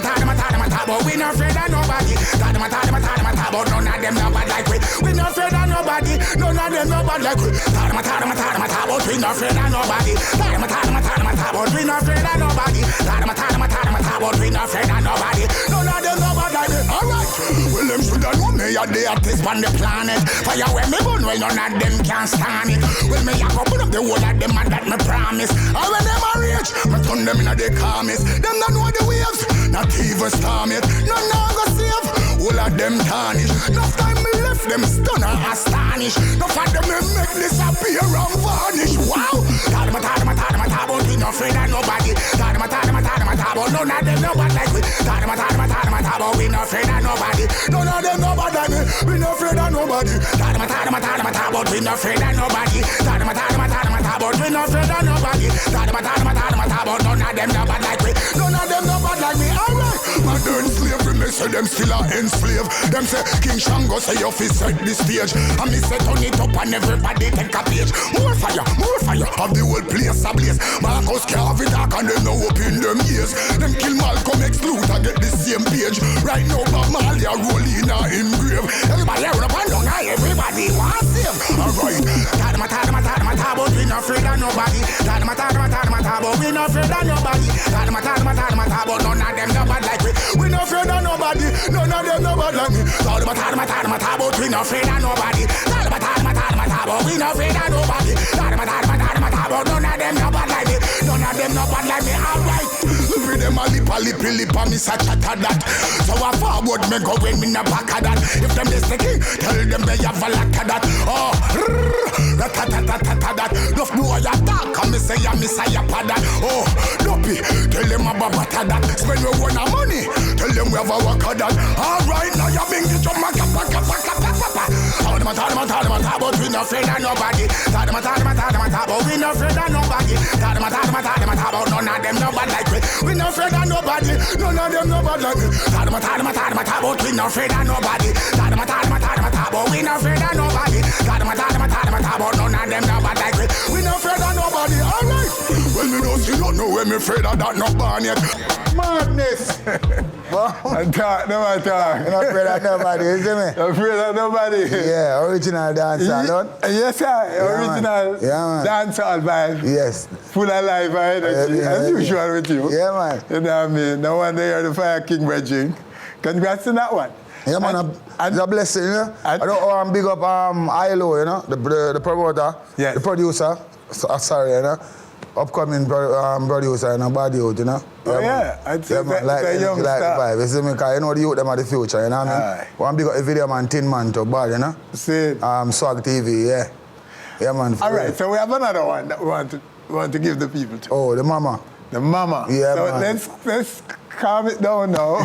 Speaker 11: we not afraid of nobody. But none of them nobody like we. We not afraid of nobody. None of them nobody like we. But we not afraid of nobody. But we not afraid of nobody. But we not afraid of nobody. None of them nobody like me. Alright. Well, them shoulda know me a the artist on the planet. Fire when me burn, well none of them can stand it. Well, me a go put up the whole of them and that me promise. And when them a rage, me turn them inna the calmest. Them don't know the waves, not even storm yet. None now go save, all of them tarnish. Enough time me left them stun and astonish. Enough of them me make disappear and vanish. Wow. But we not afraid of nobody. But none of them nobody like we. But we not afraid of nobody. None of them nobody like me. We not afraid of nobody. But we not afraid of nobody. But we not afraid of nobody. But none of them nobody like me. None of them nobody like me. Alright. Modern slavery, me say them still are enslaved. Them say King Shango say you fi set the stage. And me say turn it up and everybody take a page. More fire, have the whole place ablaze. Marcus carve it dark and they know up in them years. Them kill Malcolm X Luther get the same page. Right now Bob Marley a roll in a engrave. Everybody roll up and down, everybody want save. Alright. But we not afraid of nobody. But we not afraid of nobody. But none of them nobody like me. We not afraid of nobody. None of them nobody like me. But we not afraid of nobody. But we not afraid of nobody. But none of them nobody like me. None of them nobody like me. Alright. Look at them a lip and me say chatter that. So I forward me go when me na back of that. If them this thing, tell them they have a lack of that. Oh, that. Enough boy ya talk and me say ya miss a ya pad that. Oh, dopey, tell them about that. Spend your own money, tell them we have a work of that. Alright, now you bring the drum and kappa. But we not afraid of nobody. But we not afraid of nobody. But none of them nobody like me. We not afraid of nobody. None of them nobody like me. But we not afraid of nobody. But we not afraid of nobody. But none of them nobody like me. We not afraid of nobody. Alright. Well, me don't see no way me afraid of that not born yet.
Speaker 1: Madness. I talk.
Speaker 10: You're not afraid of nobody, you see me?
Speaker 1: Not afraid of nobody.
Speaker 10: Yeah, original dancehall, don't?
Speaker 1: Yes, sir. Original dancehall vibe.
Speaker 10: Yes.
Speaker 1: Full of life and energy, as usual with you.
Speaker 10: Yeah, man.
Speaker 1: You know what I mean? No wonder you're the Fire King Bridging. Congrats on that one.
Speaker 10: Yeah, man, it's a blessing, you know? I don't want to big up ILO, you know? The promoter, yes. The producer, sorry, you know? Upcoming producer and a body out, you know?
Speaker 1: Oh, yeah. I'd say
Speaker 10: man, like
Speaker 1: a young star.
Speaker 10: You see me, because you know the youth them are the future, you know what I mean? One big up the video man, Tin Man to bad, you know?
Speaker 1: See.
Speaker 10: Swag TV, yeah. Yeah, man.
Speaker 1: All right, so we have another one that we want to give the people to.
Speaker 10: Oh, the mama.
Speaker 1: The mama.
Speaker 10: Yeah,
Speaker 1: so
Speaker 10: man.
Speaker 1: let's calm it down now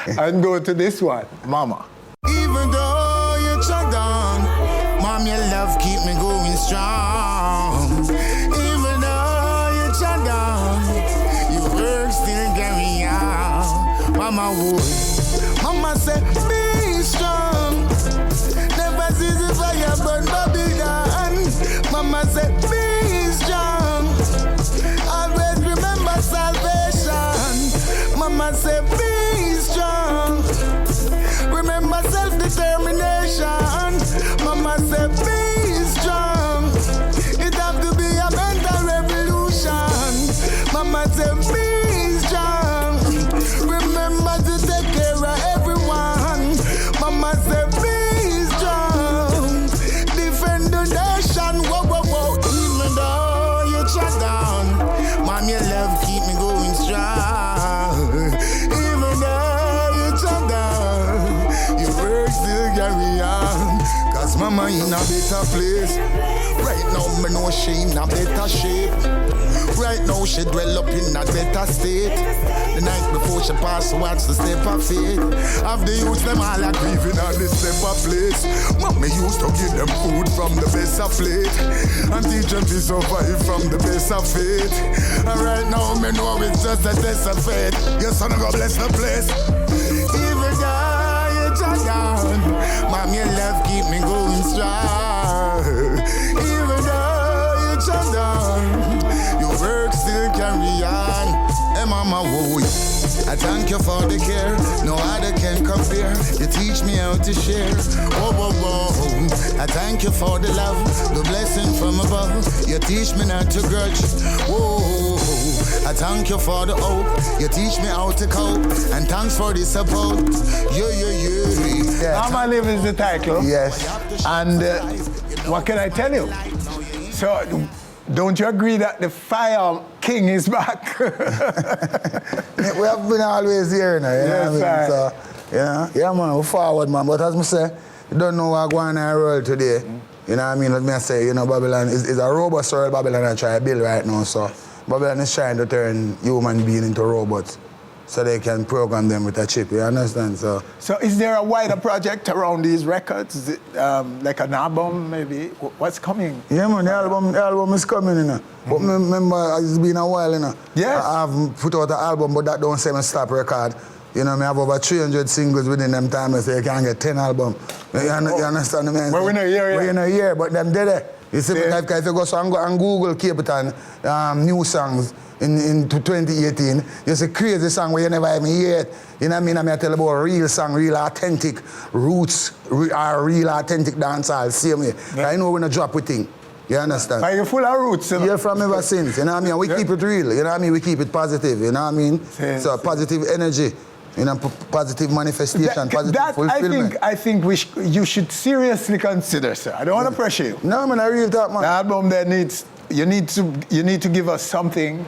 Speaker 1: and go to this one, mama.
Speaker 11: Even though you're shut down, mom, your love keep me going strong. Even though you're shut down, your work still carry on. Mama would, mama said, be strong. Never see the fire burn Babylon. Mama said, say, be strong. Always remember salvation. Mama say, be strong. Remember self-determination. Mama say, be strong. It have to be a mental revolution. Mama say, be strong. Remember to take care of everyone. Mama say, be strong. Defend the nation. Whoa, whoa, whoa. Even though you shut down, Mom, your love keep me going strong. Even though you shut down, your work still carry on. Cause Mama in a better place. Right now, me know she in a better shape. Right now, she dwell up in a better state. The night before she passed, watch the step of faith. Of the youth, them all are grieving on the step of place. Mommy used to give them food from the best of plate and teach them to survive from the best of faith. And right now, me know it's just a test of faith. Your son will bless the place. Even though you shut down, Mom, your love keep me going strong. Even though you shut down, your work still carry on. Hey, Mama, whoa, I thank you for the care. No other can compare. You teach me how to share. Whoa, whoa, whoa. I thank you for the love, the blessing from above. You teach me not to grudge. Whoa. I thank you for the hope. You teach me how to cope. And thanks for the support. Yeah.
Speaker 1: Mama Live is the title.
Speaker 11: Yes.
Speaker 1: And what can I tell you? So, don't you agree that the Fire King is back?
Speaker 11: We have been always here, you know.
Speaker 1: Yes,
Speaker 11: what I mean? So, yeah, man, we're forward, man. But as I say, you don't know what's going on in the world today. You know what I mean? Let me say, you know, Babylon is a robust world Babylon I try to build right now. So, Babylon is trying to turn human beings into robots so they can program them with a chip, you understand? So
Speaker 1: is there a wider project around these records? Is it, like an album, maybe? What's coming?
Speaker 11: Yeah, man, the album is coming, you know. But remember, it's been a while, you know.
Speaker 1: Yes.
Speaker 11: I have put out an album, but that don't say me stop record. You know, I have over 300 singles within them time, so you can get 10 albums. You understand the man?
Speaker 1: But we're in a year,
Speaker 11: We're in a year, but them did it. You see, if you go on Google Capleton, new songs, in 2018, there's a crazy song where you never even hear it. You know what I mean? I tell you about a real song, real authentic roots, real authentic dancehall, same way. Yeah. I know we're not drop with thing. You understand?
Speaker 1: Are you full of roots? You know?
Speaker 11: Yeah, from ever since. You know what I mean? We keep it real. You know what I mean? We keep it positive. You know what I mean?
Speaker 1: Yeah.
Speaker 11: So positive energy. You know, positive manifestation, positive fulfillment.
Speaker 1: I think you should seriously consider, sir. I don't want to pressure you.
Speaker 11: No, man, I really thought, man.
Speaker 1: The album that you need to give us something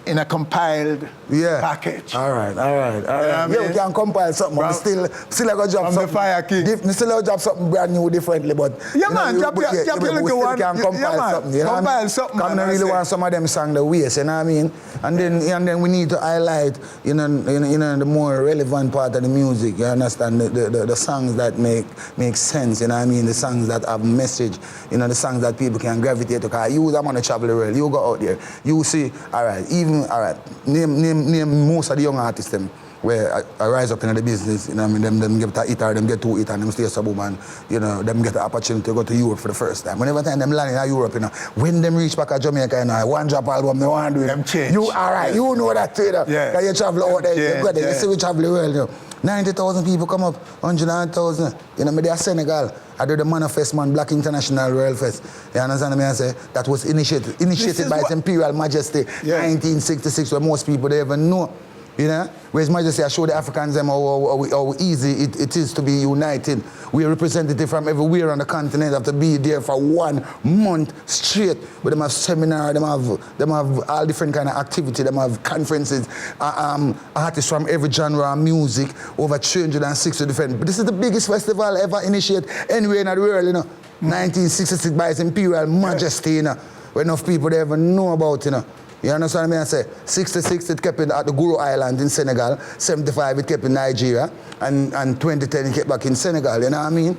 Speaker 1: in a compiled package.
Speaker 11: All right. Yeah, we can compile something. But still I got to drop something.
Speaker 1: The Fire King.
Speaker 11: We still have to drop something brand new, differently. But
Speaker 1: yeah, man, drop your little one.
Speaker 11: Can compile something. You know
Speaker 1: compile something.
Speaker 11: Man, I really want some of them song the waste. You know what I mean? And then we need to highlight, you know, the more relevant part of the music. You understand the songs that make sense. You know what I mean? The songs that have message. You know, the songs that people can gravitate to. Cause you, I'm gonna travel the world. You go out there. You see, all right. Name most of the young artists them where I rise up in the business, you know what I mean, them get a hit or them get two hit and them stay suburban, you know, them get the opportunity to go to Europe for the first time. Whenever time them land in Europe, you know, when them reach back to Jamaica, you know, one drop album, they want to do it.
Speaker 1: Them change.
Speaker 11: You, all right, you know that too, you know.
Speaker 1: Yeah.
Speaker 11: You travel out there, you go there,
Speaker 1: yeah.
Speaker 11: you see we travel the world, you know. 90,000 people come up, 100,000. You know, me there Senegal. I do the Manifest Man Black International World Fest. You understand me? I say that was initiated by His Imperial Majesty, 1966, where most people they even know. You know, where His Majesty I show the Africans them how easy it is to be united. We are representative from everywhere on the continent have to be there for 1 month straight. But them have seminar, them have all different kind of activity, them have conferences, artists from every genre of music, over 360 different. But this is the biggest festival ever initiated anywhere in the world, you know. 1966 by His Imperial Majesty, you know, where enough people they ever know about, you know. You understand what I say? 66 it kept at the Guru Island in Senegal, 75 it kept in Nigeria, and 2010 it kept back in Senegal, you know what I mean?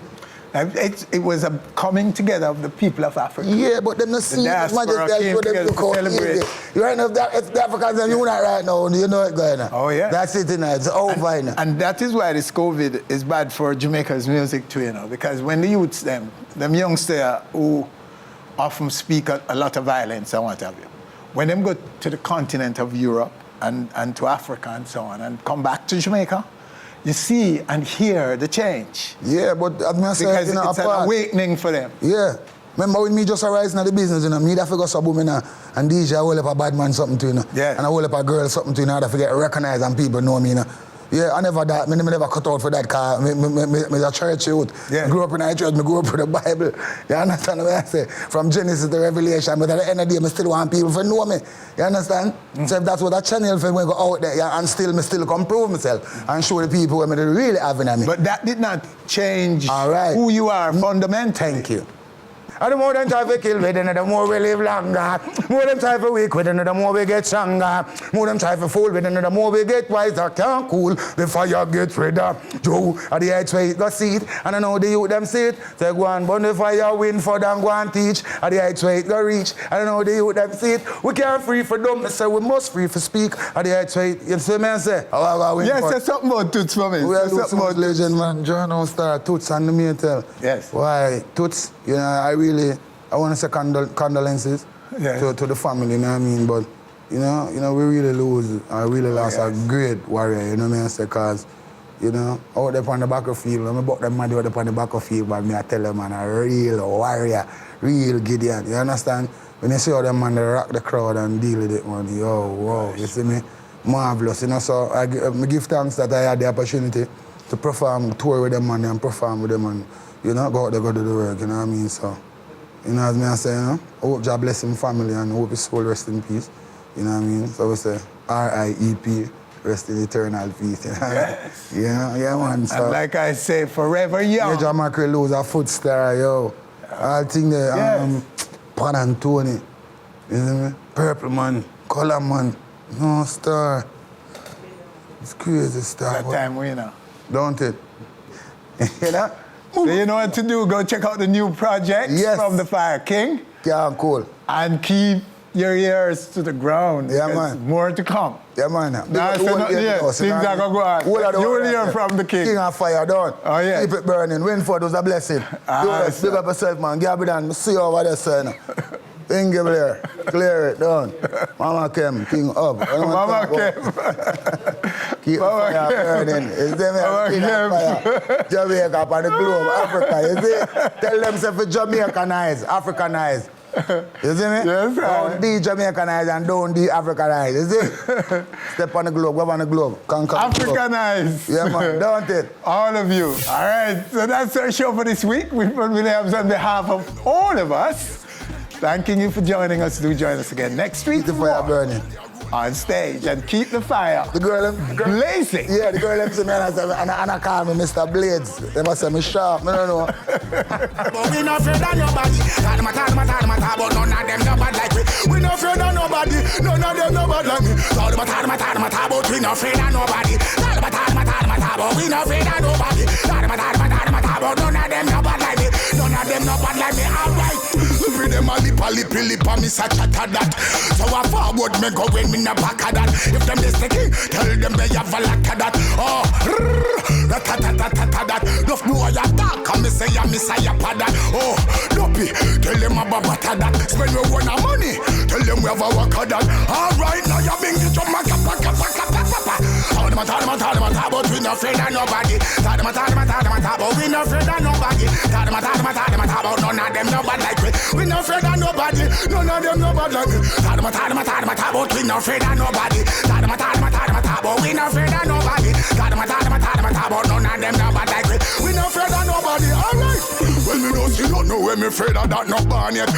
Speaker 1: It was a coming together of the people of Africa.
Speaker 11: Yeah, but them not see
Speaker 1: the
Speaker 11: Majesty
Speaker 1: came together to celebrate.
Speaker 11: You right now, if the Africans are unite right now, you know what's going on.
Speaker 1: Oh yeah.
Speaker 11: That's it, you know, it's over, you know.
Speaker 1: And that is why this COVID is bad for Jamaica's music too, you know, because when the youths them youngsters who often speak a lot of violence and what have you. When them go to the continent of Europe and to Africa and so on and come back to Jamaica, you see and hear the change.
Speaker 10: Yeah, but I say,
Speaker 1: because it's an awakening for them.
Speaker 10: Yeah. Remember when me just arise in the business, you know, me that figure some woman and DJ I hold up a bad man something to, you know.
Speaker 1: Yeah.
Speaker 10: And I hold up a girl something to, you know, that forget recognized and people know me, you know. Yeah, I never never cut out for that car. Me a church youth.
Speaker 1: Yeah.
Speaker 10: Grew up in a church, me grew up with the Bible. You understand what I say? From Genesis to Revelation, but at the end of the day, I still want people to know me. You understand? So if that's what that channel for me go out there, yeah, and me still come prove myself and show the people what me really having at me.
Speaker 1: But that did not change who you are fundamentally.
Speaker 10: Thank you. And the more them try to kill with the more we live longer. More them try to weak with the more we get stronger. More them try to fool with the more we get wiser. Can't cool, the fire get redder. Joe, at the heights where you go see it. And I know the youth them see it. Say go and burn the fire, win for them, go and teach. At the heights where you go reach. And I know the youth them see it. We can't free for them, so we must free for speak. At the heights where you see me and say,
Speaker 1: yes, say something about Toots for me.
Speaker 10: We are something about legend, man. John Onstage, Toots and the Metal.
Speaker 1: Yes.
Speaker 10: Why, Toots, you know, I want to say condolences to the family, you know what I mean? But, you know, we really lost a great warrior, you know what I mean? Because, you know, out there on the battlefield, when I bought them money out there on the battlefield, but me I tell them, man, a real warrior, real Gideon, you understand? When you see how them man, they rock the crowd and deal with it, man, yo, wow, you see me? Marvelous, you know, so I give thanks that I had the opportunity to perform, tour with them, man, and perform with them, and, you know, go out there, go do the work, you know what I mean? So, you know, as me I say, you know, I hope God bless him family and hope his soul rest in peace. You know what I mean? So we say, R.I.E.P., rest in eternal peace. You know?
Speaker 1: Yes.
Speaker 10: Yeah, man. So,
Speaker 1: and like I say, forever young.
Speaker 10: Major Macri lose a foot star, yo. I think the Pan and Twani, you know me? Purple man, color man, no star. It's crazy star.
Speaker 1: That time we know.
Speaker 10: Don't it? You know?
Speaker 1: So you know what to do. Go check out the new projects from the Fire King.
Speaker 10: Yeah, cool.
Speaker 1: And keep your ears to the ground.
Speaker 10: Yeah, man.
Speaker 1: More to come.
Speaker 10: Yeah, man.
Speaker 1: Things are going to go on. You will hear from the King.
Speaker 10: King of fire, done.
Speaker 1: Oh, yeah.
Speaker 10: Keep it burning. Winford was a blessing. Big up yourself, man. Capleton, see you over there, son. Thing give there. Clear it, done. Mama Kem, King up.
Speaker 1: Mama Kem.
Speaker 10: Keep the fire burning. Is them fire? Jamaica up on the globe, Africa, you see? Tell them say for Jamaicanized, Africanized. You see me?
Speaker 1: Yes, sir.
Speaker 10: Don't be Jamaicanized and don't be Africanized, you see? Step on the globe, go on the globe.
Speaker 1: Africanized.
Speaker 10: Yeah, man, don't it?
Speaker 1: All of you. All right, so that's our show for this week. Winford Williams on behalf of all of us, thanking you for joining us. Do join us again next week.
Speaker 10: Keep the fire burning.
Speaker 1: On stage and keep the fire blazing.
Speaker 10: Yeah, the girl them see me and I call me Mr. Blades. They must say me sharp, I don't know. But we not afraid of nobody. But none of them no bad like me. We not afraid of nobody. None of them no bad like me. But we not afraid of nobody. But we not afraid of nobody. But none of them no bad like me. None of them no bad like me. All right. Every them a lip a me such a that. So I forward me go when me na back of that. If them this sticky, tell them they have a lack of that. Oh, that. Enough more ya talk and me say ya miss a ya pad that. Oh, dopey, tell them about that. Spend your own money, tell them we have a work of that. All right, now you bring the drum and but we not afraid of nobody. But we not afraid of nobody. But none of them no bad like me. We not afraid of nobody. None of them no bad like me. But we not afraid of nobody. But we not afraid of nobody. But none of them no bad like me. We not afraid of nobody. All right. Well, me know you don't know when me afraid of that not born yet.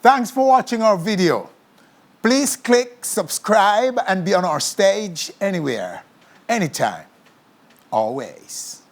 Speaker 1: Thanks for watching our video. Please click subscribe and be on our stage anywhere, anytime, always.